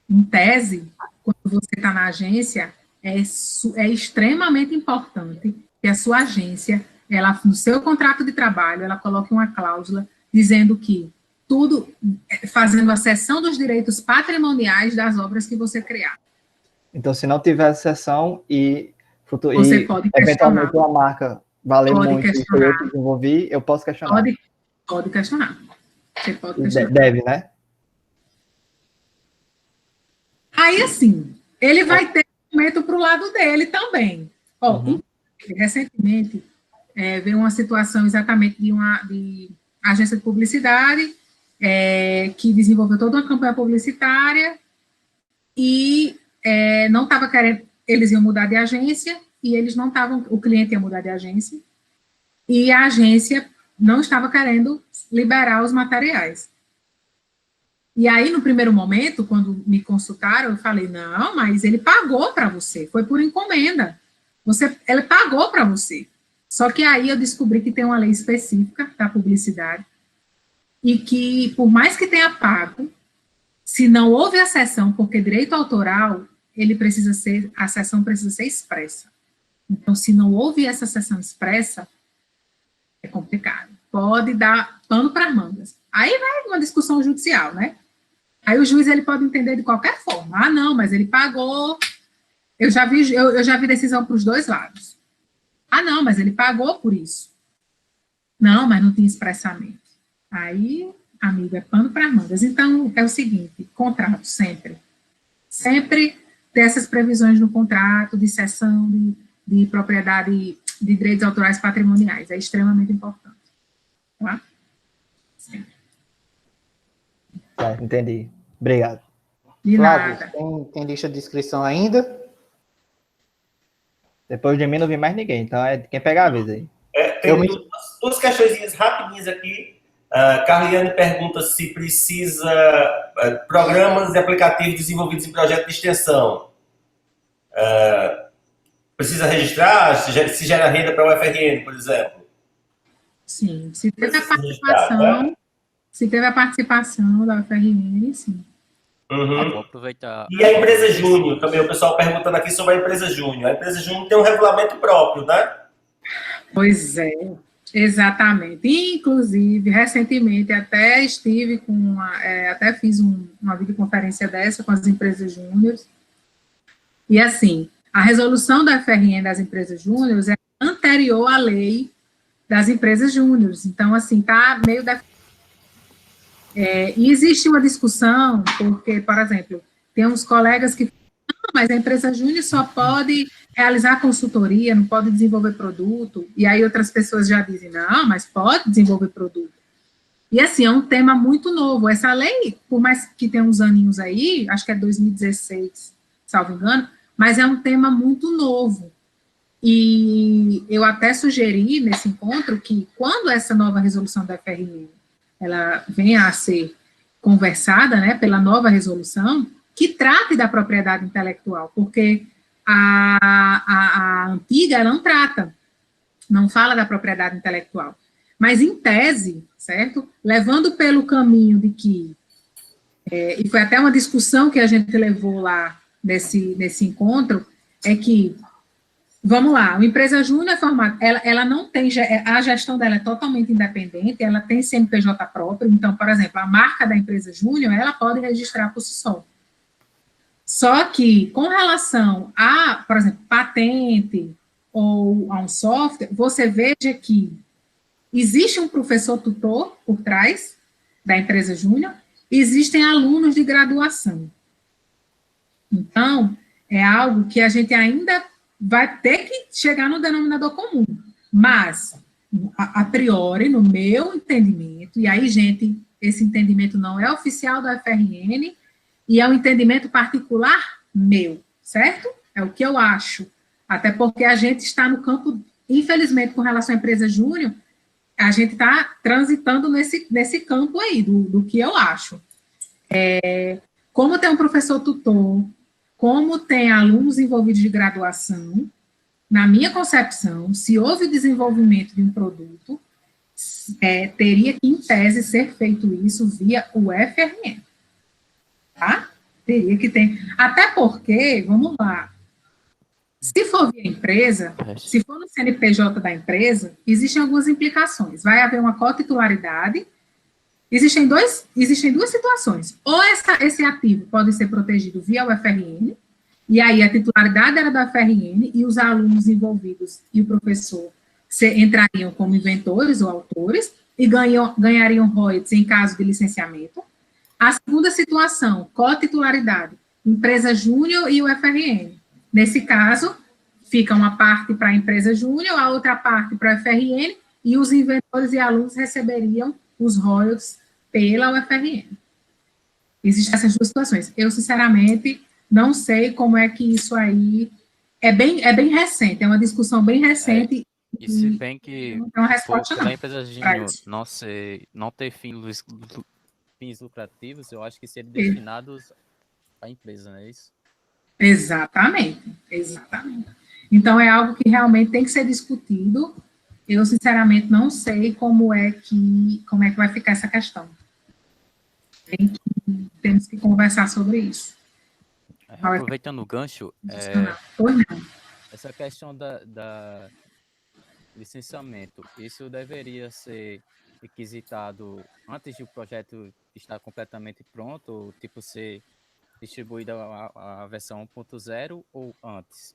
Em tese, quando você está na agência, é extremamente importante que a sua agência, ela, no seu contrato de trabalho, ela coloque uma cláusula dizendo que tudo, fazendo a cessão dos direitos patrimoniais das obras que você criar. Então, se não tiver cessão e pode eventualmente uma marca valer muito e foi eu que desenvolvi, eu posso questionar. Pode questionar. Você pode questionar. Deve, né? Aí, assim, ele vai ter momento para o lado dele também. Recentemente, veio uma situação exatamente de agência de publicidade que desenvolveu toda uma campanha publicitária e não estava querendo, eles iam mudar de agência e eles não estavam, o cliente ia mudar de agência e a agência não estava querendo liberar os materiais. E aí, no primeiro momento, quando me consultaram, eu falei, não, mas ele pagou para você, foi por encomenda. Ele pagou para você. Só que aí eu descobri que tem uma lei específica da publicidade e que, por mais que tenha pago, se não houve a cessão, porque direito autoral, a cessão precisa ser expressa. Então, se não houve essa cessão expressa, é complicado. Pode dar pano para as mangas. Aí vai uma discussão judicial, né? Aí o juiz ele pode entender de qualquer forma. Ah, não, mas ele pagou. Eu já vi decisão para os dois lados. Ah, não, mas ele pagou por isso. Não, mas não tinha expressamente. Aí, amigo, é pano para as mangas. Então, é o seguinte, contrato sempre. Sempre ter essas previsões no contrato de cessão de propriedade, de direitos autorais patrimoniais. É extremamente importante. Tá? Sempre. Entendi. Obrigado. De Flávio, nada. tem lista de inscrição ainda? Depois de mim não vi mais ninguém, então é quem pegar a vez aí. Tem duas questões rapidinhas aqui. Carliane pergunta se precisa programas e aplicativos desenvolvidos em projeto de extensão. Precisa registrar? Se gera renda para o UFRN, por exemplo? Sim, se teve a participação da UFRN, sim. Uhum. Vou aproveitar. E a empresa Júnior, também o pessoal perguntando aqui sobre a empresa Júnior. A empresa Júnior tem um regulamento próprio, né? Pois é, exatamente. Inclusive, recentemente, até estive até fiz uma videoconferência dessa com as empresas júniores. E assim, a resolução da FRN das empresas júniores é anterior à lei das empresas júniores. Então, assim, está meio e existe uma discussão, porque, por exemplo, tem uns colegas que falam, mas a empresa júnior só pode realizar consultoria, não pode desenvolver produto, e aí outras pessoas já dizem, não, mas pode desenvolver produto. E assim, é um tema muito novo. Essa lei, por mais que tenha uns aninhos aí, acho que é 2016, salvo engano, mas é um tema muito novo. E eu até sugeri nesse encontro que quando essa nova resolução da FRN ela venha a ser conversada, né, pela nova resolução, que trate da propriedade intelectual, porque a antiga ela não trata, não fala da propriedade intelectual. Mas, em tese, certo? Levando pelo caminho de que, e foi até uma discussão que a gente levou lá nesse encontro, é que, vamos lá, a empresa júnior é formada, ela não tem, a gestão dela é totalmente independente, ela tem CNPJ próprio, então, por exemplo, a marca da empresa júnior, ela pode registrar por si só. Só que, com relação a, por exemplo, patente ou a um software, você veja que existe um professor tutor por trás da empresa júnior, existem alunos de graduação. Então, é algo que a gente ainda vai ter que chegar no denominador comum. Mas, a priori, no meu entendimento, e aí, gente, esse entendimento não é oficial da FRN, e é um entendimento particular meu, certo? É o que eu acho. Até porque a gente está no campo, infelizmente, com relação à empresa júnior, a gente está transitando nesse campo aí, do que eu acho. Como tem um professor tutor, como tem alunos envolvidos de graduação, na minha concepção, se houve o desenvolvimento de um produto, teria que, em tese, ser feito isso via o FRN. Tá? Teria que ter. Até porque, vamos lá, se for via empresa, se for no CNPJ da empresa, existem algumas implicações. Vai haver uma cotitularidade. Existem duas situações. Ou esse ativo pode ser protegido via o FRN, e aí a titularidade era da FRN, e os alunos envolvidos e o professor entrariam como inventores ou autores, e ganhariam royalties em caso de licenciamento. A segunda situação, cotitularidade, empresa júnior e o FRN. Nesse caso, fica uma parte para a empresa júnior, a outra parte para a FRN, e os inventores e alunos receberiam os royalties pela UFRN. Existem essas duas situações. Eu, sinceramente, não sei como é que isso aí... É bem recente, é uma discussão bem recente. E se bem que não tem uma resposta, da empresa júnior não ter fins lucrativos, eu acho que seriam destinados à empresa, não é isso? Exatamente, exatamente. Então, é algo que realmente tem que ser discutido. Eu, sinceramente, não sei como é que vai ficar essa questão. Temos que conversar sobre isso. Aproveitando o gancho, Pois não. essa questão da licenciamento, isso deveria ser requisitado antes de o projeto estar completamente pronto, ou tipo ser distribuída a versão 1.0 ou antes?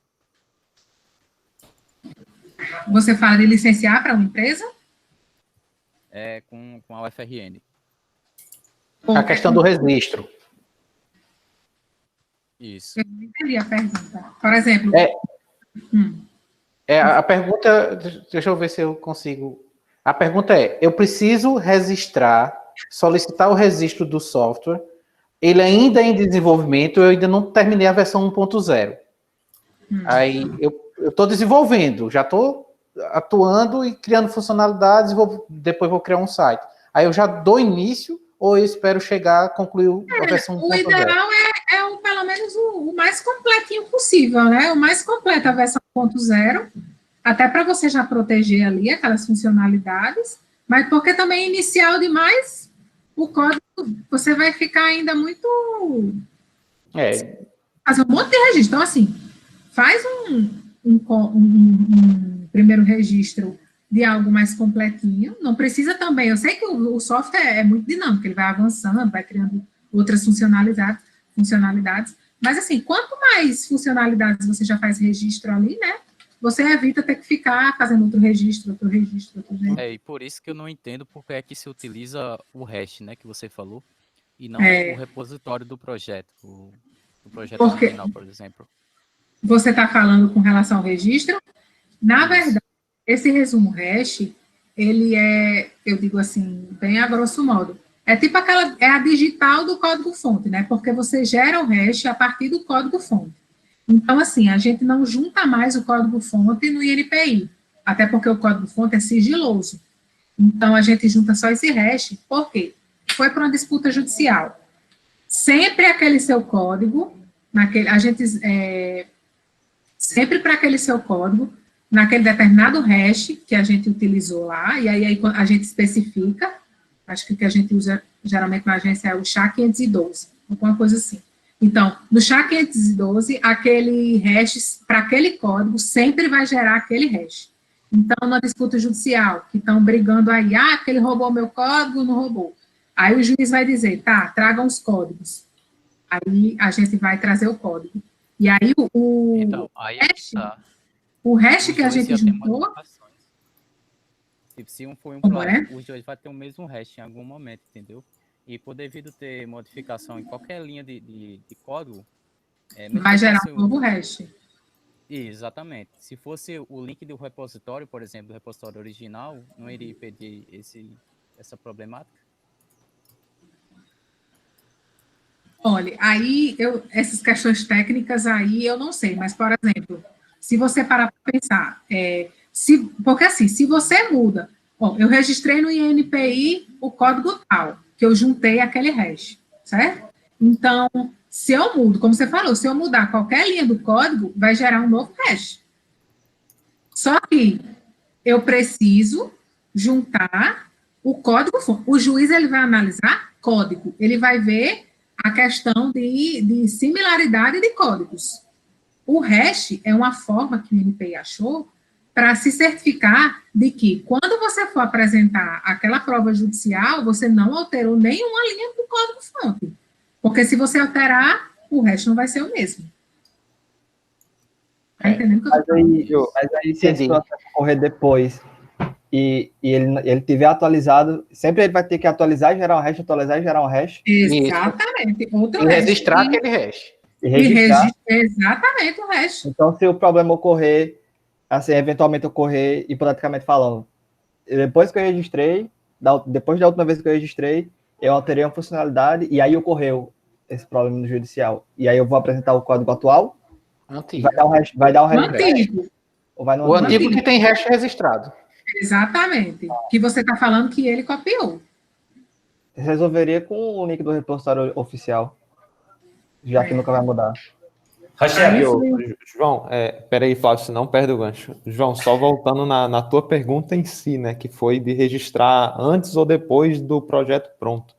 Você fala de licenciar para uma empresa? Com a UFRN. A questão do registro. Isso. Eu não entendi a pergunta. Por exemplo... A pergunta, deixa eu ver se eu consigo. A pergunta é: eu preciso registrar, solicitar o registro do software, ele ainda é em desenvolvimento, eu ainda não terminei a versão 1.0. Aí eu estou desenvolvendo, já estou atuando e criando funcionalidades, depois vou criar um site. Aí eu já dou início ou eu espero chegar a concluir a versão 1.0? O ideal é pelo menos o mais completinho possível, né? O mais completo a versão 1.0, até para você já proteger ali aquelas funcionalidades, mas porque também inicial demais, o código, você vai ficar ainda muito... Fazer um monte de registro. Então, assim, faz um primeiro registro de algo mais completinho, não precisa também, eu sei que o software é muito dinâmico, ele vai avançando, vai criando outras funcionalidades, mas assim, quanto mais funcionalidades você já faz registro ali, né, você evita ter que ficar fazendo outro registro. E por isso que eu não entendo porque é que se utiliza o hash, né, que você falou, e não o repositório do projeto, do projeto original, por exemplo. Você está falando com relação ao registro? Na verdade, esse resumo hash, ele é, eu digo assim, bem a grosso modo, é tipo a digital do código-fonte, né? Porque você gera o hash a partir do código-fonte. Então, assim, a gente não junta mais o código-fonte no INPI, até porque o código-fonte é sigiloso. Então, a gente junta só esse hash, por quê? Foi para uma disputa judicial. Sempre aquele seu código, sempre para aquele seu código, naquele determinado hash que a gente utilizou lá, e aí a gente especifica, acho que o que a gente usa geralmente na agência é o SHA-512, alguma coisa assim. Então, no SHA-512, aquele hash, para aquele código, sempre vai gerar aquele hash. Então, na disputa judicial, que estão brigando aí, que ele roubou meu código, não roubou. Aí o juiz vai dizer, tá, tragam os códigos. Aí a gente vai trazer o código. E aí o hash que a gente juntou... Se um for um plano, os dois vão ter o mesmo hash em algum momento, entendeu? E por devido ter modificação em qualquer linha de código... vai gerar um novo hash. Exatamente. Se fosse o link do repositório, por exemplo, do repositório original, não iria impedir essa problemática? Olha, aí, essas questões técnicas aí eu não sei, mas, por exemplo, se você parar para pensar, porque assim, se você muda, eu registrei no INPI o código tal, que eu juntei aquele hash, certo? Então, se eu mudo, como você falou, se eu mudar qualquer linha do código, vai gerar um novo hash. Só que eu preciso juntar o código, o juiz ele vai analisar código, ele vai ver a questão de similaridade de códigos. O hash é uma forma que o INPI achou para se certificar de que, quando você for apresentar aquela prova judicial, você não alterou nenhuma linha do código-fonte. Porque se você alterar, o hash não vai ser o mesmo. Tá entendendo o que eu tô falando? Mas aí, se a situação ocorrer depois e ele tiver atualizado, sempre ele vai ter que atualizar e gerar um hash, atualizar e gerar um hash. Exatamente. Outro e hash. Registrar aquele hash. E registrar. Exatamente o hash. Então, se o problema ocorrer, assim, eventualmente ocorrer, hipoteticamente falando, depois que eu registrei, depois da última vez que eu registrei, eu alterei uma funcionalidade e aí ocorreu esse problema no judicial. E aí eu vou apresentar o código atual. Antigo. Vai dar o hash. Antigo. Ou vai no o antigo que tem hash registrado. Exatamente. Que você está falando que ele copiou. resolveria com o link do repositório oficial, já que nunca vai mudar. Rachel, João, peraí, Flávio, você não perde o gancho. João, só voltando na tua pergunta em si, né, que foi de registrar antes ou depois do projeto pronto.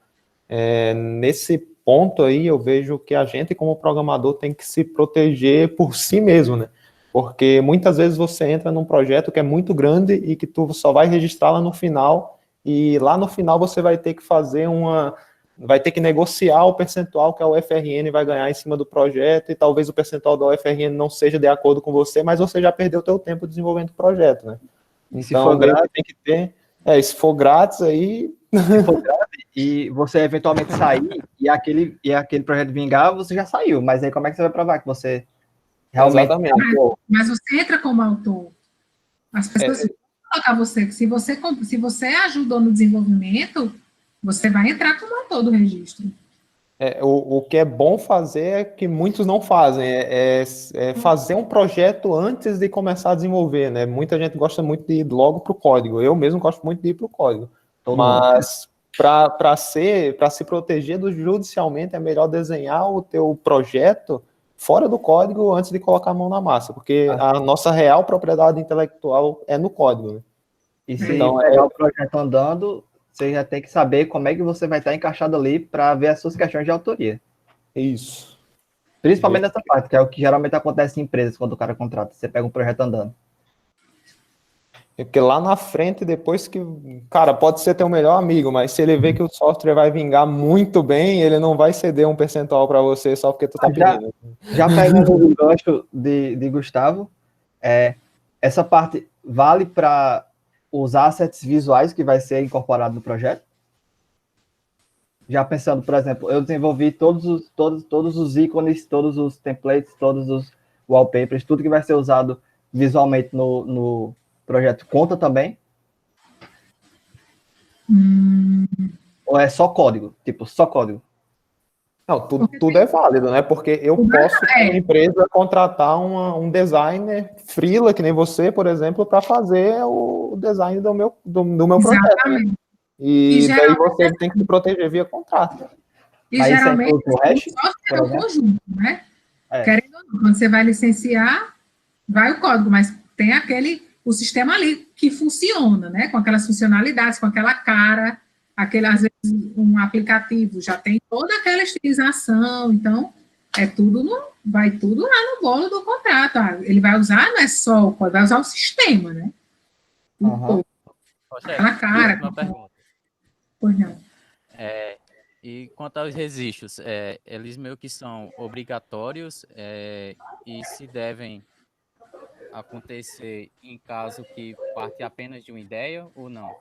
Nesse ponto aí, eu vejo que a gente, como programador, tem que se proteger por si mesmo, né? Porque muitas vezes você entra num projeto que é muito grande e que tu só vai registrar lá no final, e lá no final você vai ter que fazer vai ter que negociar o percentual que a UFRN vai ganhar em cima do projeto, e talvez o percentual da UFRN não seja de acordo com você, mas você já perdeu o teu tempo desenvolvendo o projeto, né? Então, se for grátis, tem que ter... se for grátis, aí... Se for grátis, e você eventualmente sair, e aquele projeto vingar, você já saiu, mas aí como é que você vai provar que você realmente... Exatamente. Mas você entra como autor. As pessoas vão colocar você, se você ajudou no desenvolvimento, você vai entrar como autor do registro. O que é bom fazer é que muitos não fazem, fazer um projeto antes de começar a desenvolver, né? Muita gente gosta muito de ir logo para o código, eu mesmo gosto muito de ir para o código, mas para se proteger judicialmente é melhor desenhar o teu projeto fora do código antes de colocar a mão na massa, porque a nossa real propriedade intelectual é no código, né? E se então, pegar o projeto andando, você já tem que saber como é que você vai estar encaixado ali para ver as suas questões de autoria. Isso. Principalmente nessa parte, que é o que geralmente acontece em empresas quando o cara contrata. Você pega um projeto andando. Porque lá na frente, depois que... Cara, pode ser teu melhor amigo, mas se ele vê que o software vai vingar muito bem, ele não vai ceder um percentual para você só porque tu tá pedindo. Já pegando o gancho de Gustavo, essa parte vale para os assets visuais que vai ser incorporado no projeto? Já pensando, por exemplo, eu desenvolvi todos os ícones, todos os templates, todos os wallpapers, tudo que vai ser usado visualmente no projeto, conta também? Ou é só código? Tipo, só código? Não, tudo é válido, né? Porque eu posso, como empresa, contratar um designer freela, que nem você, por exemplo, para fazer o design do meu projeto. Né? E daí você tem que se proteger via contrato. E mas geralmente o software é um conjunto, né? Querendo ou não, quando você vai licenciar, vai o código, mas tem o sistema ali que funciona, né? Com aquelas funcionalidades, com aquela cara, às vezes um aplicativo já tem toda aquela estilização, então vai tudo lá no bolo do contrato. Ele vai usar, não é só o código, vai usar o sistema, né? Aquela cara. Uma pergunta. Pois não. E quanto aos registros, eles meio que são obrigatórios e se devem acontecer em caso que parte apenas de uma ideia ou não?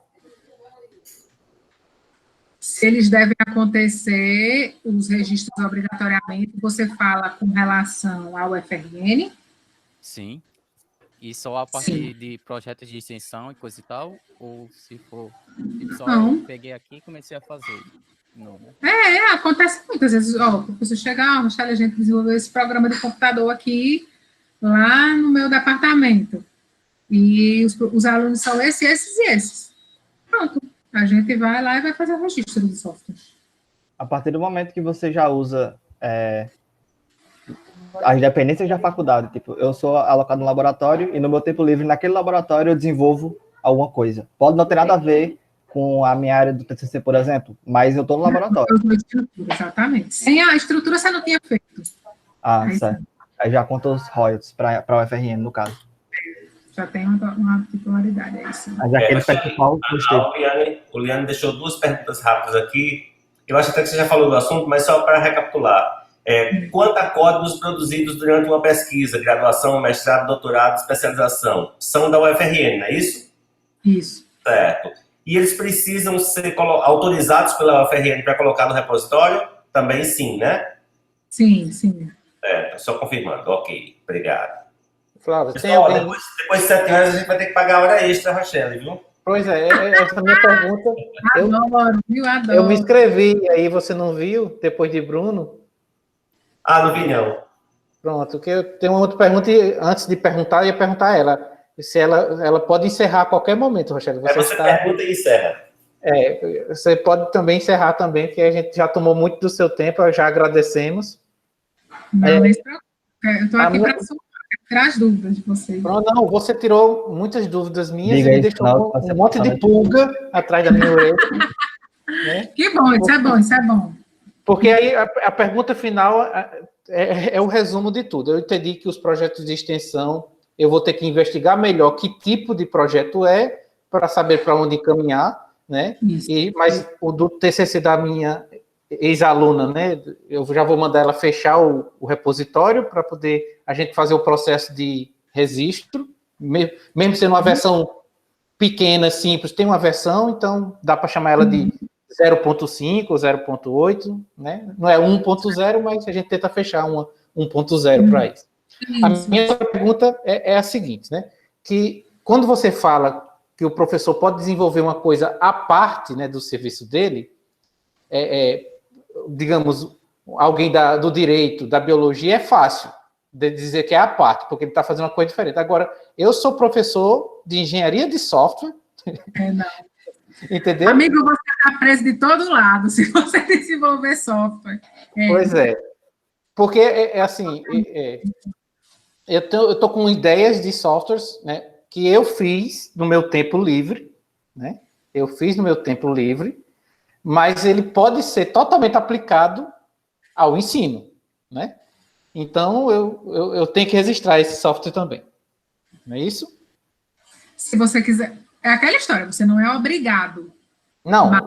Se eles devem acontecer, os registros obrigatoriamente, você fala com relação ao FRN? Sim. E só a partir de projetos de extensão e coisa e tal? Ou se for, só eu peguei aqui e comecei a fazer? Não, né? Acontece muitas vezes. A pessoa chega, Rochelle, a gente desenvolveu esse programa de computador aqui, lá no meu departamento. E os alunos são esses e esses. Pronto. A gente vai lá e vai fazer o registro do software. A partir do momento que você já usa as dependências da faculdade, tipo, eu sou alocado no laboratório e no meu tempo livre, naquele laboratório, eu desenvolvo alguma coisa. Pode não ter nada a ver com a minha área do TCC, por exemplo, mas eu estou no laboratório. Exatamente. Sem a estrutura, você não tinha feito. Certo. Aí já conta os royalties para o UFRN, no caso. Já tem uma titularidade aí, sim. Mas aquele principal, o Liane deixou duas perguntas rápidas aqui. Eu acho até que você já falou do assunto, mas só para recapitular. Quanto a códigos produzidos durante uma pesquisa, graduação, mestrado, doutorado, especialização, são da UFRN, não é isso? Isso. Certo. E eles precisam ser autorizados pela UFRN para colocar no repositório? Também sim, né? Sim. Certo, só confirmando. Ok, obrigado. Flávio, pessoal, depois de 7 anos a gente vai ter que pagar hora extra, Rachel, viu? Pois essa minha pergunta... Adoro. Eu me inscrevi, aí você não viu, depois de Bruno? Não vi não. Pronto, que eu tenho uma outra pergunta, e antes de perguntar, eu ia perguntar a ela, se ela pode encerrar a qualquer momento, Rochelle. Você pergunta e encerra. Você pode também encerrar também, que a gente já tomou muito do seu tempo, já agradecemos. Não, nem se preocupe. Eu estou aqui minha- para tirar as dúvidas de vocês. Não, você tirou muitas dúvidas minhas Diga e me aí, deixou final, com um monte de pulga atrás da minha orelha. Né? Que bom, isso é bom, isso é bom. Porque aí a pergunta final é o resumo de tudo. Eu entendi que os projetos de extensão, eu vou ter que investigar melhor que tipo de projeto é, para saber para onde encaminhar, né? Mas o do TCC da minha ex-aluna, né? Eu já vou mandar ela fechar o repositório para poder a gente fazer o processo de registro, mesmo sendo uma versão pequena, simples, tem uma versão, então dá para chamar ela de 0.5 ou 0.8, né? Não é 1.0, mas a gente tenta fechar uma 1.0 para isso. A minha pergunta é a seguinte, né? Que quando você fala que o professor pode desenvolver uma coisa à parte, né, do serviço dele, digamos, alguém do direito, da biologia, é fácil de dizer que é à parte, porque ele está fazendo uma coisa diferente. Agora, eu sou professor de engenharia de software. Não. Entendeu? Amigo, você está preso de todo lado se você desenvolver software. Pois é. Porque assim, eu estou com ideias de softwares, né, que eu fiz no meu tempo livre, né? Eu fiz no meu tempo livre, mas ele pode ser totalmente aplicado ao ensino, né? Então, eu tenho que registrar esse software também. Não é isso? Se você quiser... É aquela história, você não é obrigado. Não, mas...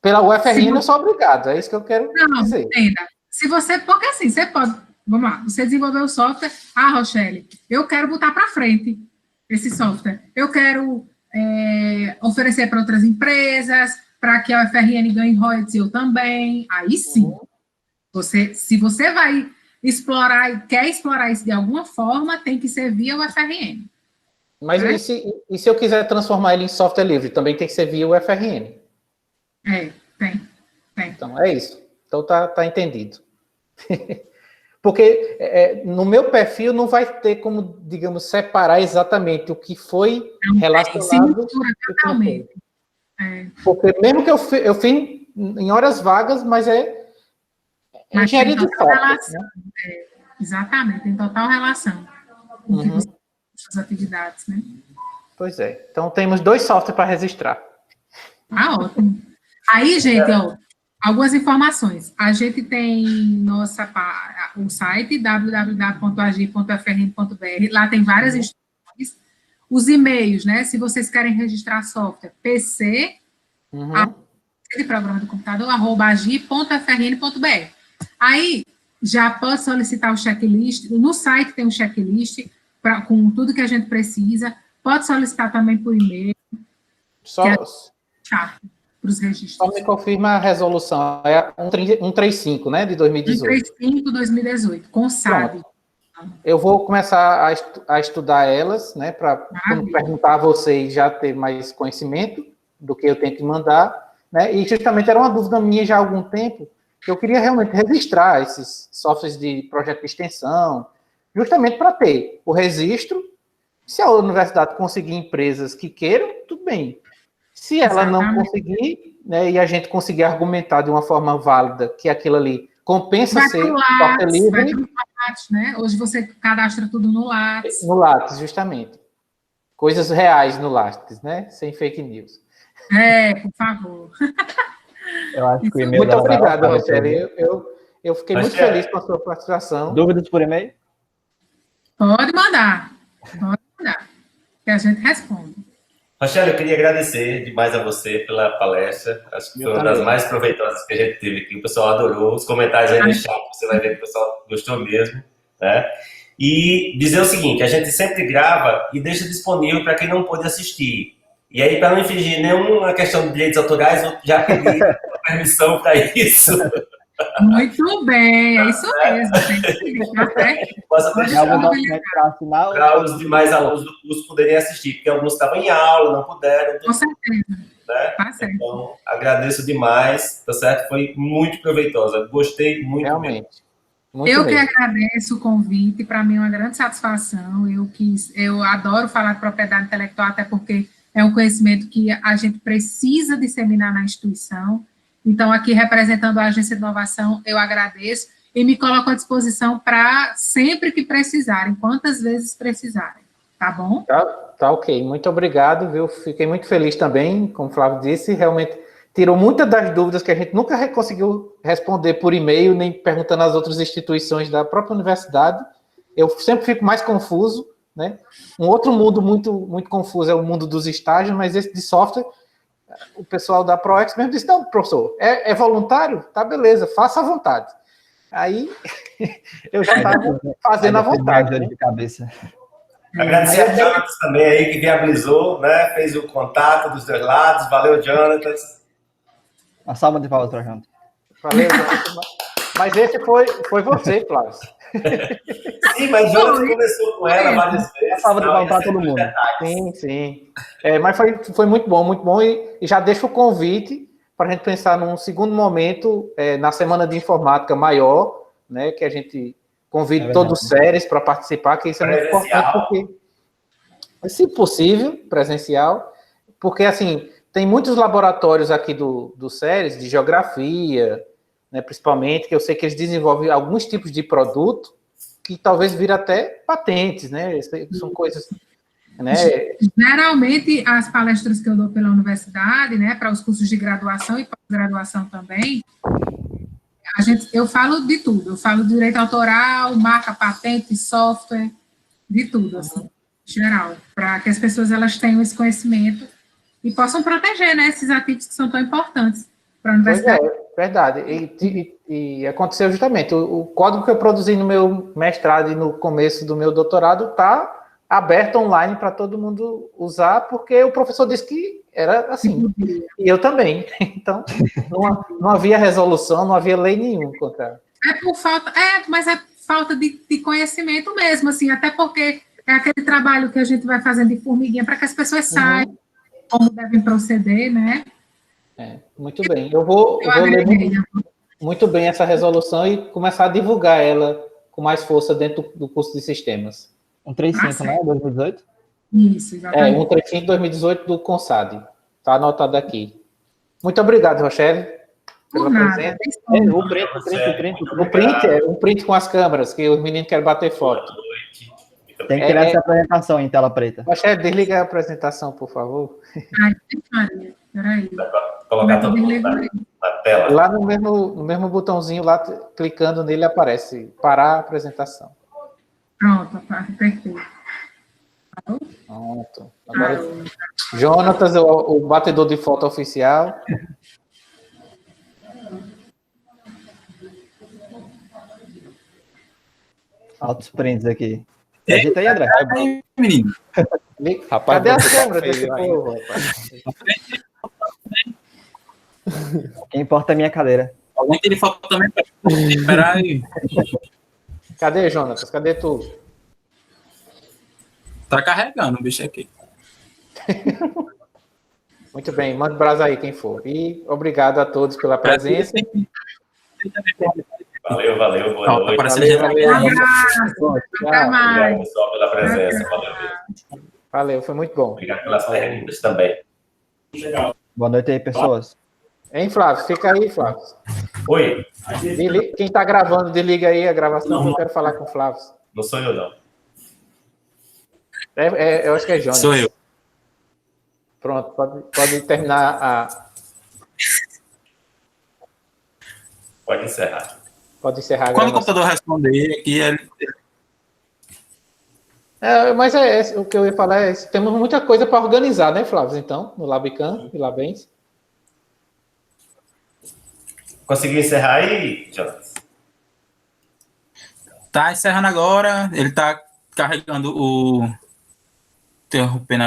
pela UFRN eu sou obrigado, é isso que eu quero dizer. Não, entenda. Se você... Porque assim, você pode... Vamos lá, você desenvolveu o software... Rochelle, eu quero botar para frente esse software. Eu quero oferecer para outras empresas, para que a UFRN ganhe royalties, eu também. Aí sim. Se você vai explorar e quer explorar isso de alguma forma, tem que ser via UFRN. Mas e se eu quiser transformar ele em software livre, também tem que ser via UFRN? Tem. Então, é isso. Então, tá entendido. Porque no meu perfil não vai ter como, digamos, separar exatamente o que foi relacionado... Totalmente. Porque mesmo que eu fiz em horas vagas, mas engenharia de software. Né? Exatamente, tem total relação com suas atividades, né? Pois é. Então, temos 2 softwares para registrar. Ótimo. Aí, gente, algumas informações. A gente tem o site www.agir.frn.br, lá tem várias instruções. Os e-mails, né? Se vocês querem registrar software, PC, de programa do computador, @agir.frn.br. Aí, já pode solicitar o checklist. No site tem um checklist com tudo que a gente precisa. Pode solicitar também por e-mail. Para os registros. Só me confirma a resolução. É 135, né, de 2018. 135, 2018, com SAB. Eu vou começar a estudar elas, né, para perguntar a vocês já ter mais conhecimento do que eu tenho que mandar, né, e justamente era uma dúvida minha já há algum tempo, que eu queria realmente registrar esses softwares de projeto de extensão, justamente para ter o registro. Se a universidade conseguir empresas que queiram, tudo bem. Se ela não conseguir, né, e a gente conseguir argumentar de uma forma válida que aquilo ali compensa ser software livre... Lattes, né? Hoje você cadastra tudo no Lattes. No Lattes, justamente. Coisas reais no Lattes, né? Sem fake news. Por favor. Eu acho que o e-mail muito obrigado, Rochelle. Eu fiquei muito feliz com a sua participação. Dúvidas por e-mail? Pode mandar, que a gente responde. Rochelle, eu queria agradecer demais a você pela palestra. Acho que foi uma das mais proveitosas que a gente teve aqui. O pessoal adorou. Os comentários aí no chat, você vai ver que o pessoal gostou mesmo, né? E dizer o seguinte, a gente sempre grava e deixa disponível para quem não pôde assistir. E aí, para não infringir nenhuma questão de direitos autorais, eu já pedi permissão para isso. Muito bem, é isso mesmo. Para os demais alunos do curso poderem assistir, porque alguns estavam em aula, não puderam. Com certeza. Né? Tá certo. Então, agradeço demais, tá certo? Foi muito proveitosa, gostei muito. Realmente. Eu que agradeço o convite, para mim é uma grande satisfação. Eu adoro falar de propriedade intelectual, até porque é um conhecimento que a gente precisa disseminar na instituição. Então, aqui, representando a Agência de Inovação, eu agradeço e me coloco à disposição para sempre que precisarem, quantas vezes precisarem, tá bom? Tá ok, muito obrigado, viu? Fiquei muito feliz também, como o Flávio disse, realmente tirou muitas das dúvidas que a gente nunca conseguiu responder por e-mail, nem perguntando às outras instituições da própria universidade. Eu sempre fico mais confuso, né? Um outro mundo muito confuso é o mundo dos estágios, mas esse de software, o pessoal da ProEx mesmo disse, não, professor, é voluntário? Tá, beleza, faça à vontade. Aí, eu já estava fazendo à vontade. De cabeça. Agradecer a Jonathan também aí, que viabilizou, né? Fez o contato dos dois lados. Valeu, Jonathan. Uma salva de palmas para Jonathan. Valeu, Jonathan. Mas esse foi você, Flávio. Sim, mas Jonathan conversou com ela várias vezes. Uma salva de palmas para todo mundo. Sim. Mas foi muito bom e já deixo o convite para a gente pensar num segundo momento, na Semana de Informática maior, né, que a gente convide todos os séries para participar, que isso é muito importante, porque, se possível, presencial, porque, assim, tem muitos laboratórios aqui do séries, de geografia, né, principalmente, que eu sei que eles desenvolvem alguns tipos de produto que talvez virem até patentes, né, são coisas... Né? Geralmente, as palestras que eu dou pela universidade, né, para os cursos de graduação e pós-graduação também, eu falo de tudo. Eu falo de direito autoral, marca, patente, software, de tudo, assim, em geral, para que as pessoas elas tenham esse conhecimento e possam proteger, né, esses ativos que são tão importantes para a universidade. Pois é, verdade. E aconteceu justamente. O código que eu produzi no meu mestrado e no começo do meu doutorado está aberto online para todo mundo usar, porque o professor disse que era assim, e eu também. Então, não havia resolução, não havia lei nenhuma contra. Mas é falta de conhecimento mesmo, assim, até porque é aquele trabalho que a gente vai fazendo de formiguinha para que as pessoas saibam como devem proceder, né? Muito bem. Eu vou ler muito bem essa resolução e começar a divulgar ela com mais força dentro do curso de sistemas. 135, né? 2018? Isso, exatamente. 135 2018 do CONSAD. Está anotado aqui. Muito obrigado, Rochelle, pela presença. O print com as câmeras, que os meninos querem bater foto. Tem que tirar essa apresentação em tela preta. Rochelle, desliga a apresentação, por favor. Maria, peraí. Colocar todo mundo na tela. Lá no mesmo botãozinho, lá clicando nele, aparece parar a apresentação. Pronto, perfeito. Pronto. Agora, Jonatas, o batedor de foto oficial. Altos prints aqui. Ajeita aí, André. Menino. Rapaz, cadê as câmeras desse povo, rapaz? O que importa é a minha cadeira. Alguém tem foto também? Espera aí. Cadê, Jonatas? Cadê tu? Tá carregando o bicho aqui. Muito bem, manda brasa aí quem for. E obrigado a todos pela presença. Valeu, boa noite. Obrigado, pessoal, pela presença. Valeu, foi muito bom. Obrigado pelas perguntas também. Boa noite aí, pessoas. Hein, Flávio? Fica aí, Flávio. Oi. Quem está gravando, desliga aí a gravação, que eu quero falar com o Flávio. Não sou eu, não. Eu acho que é Jonas. Sou eu. Pronto, pode terminar a... Pode encerrar. Pode encerrar a Quando gravação. o computador responder aqui, Mas o que eu ia falar é isso. Temos muita coisa para organizar, né, Flávio? Então, no Labicam e Labens. Conseguiu encerrar aí, Jonas? tá encerrando agora. Ele tá carregando o... Interrompendo a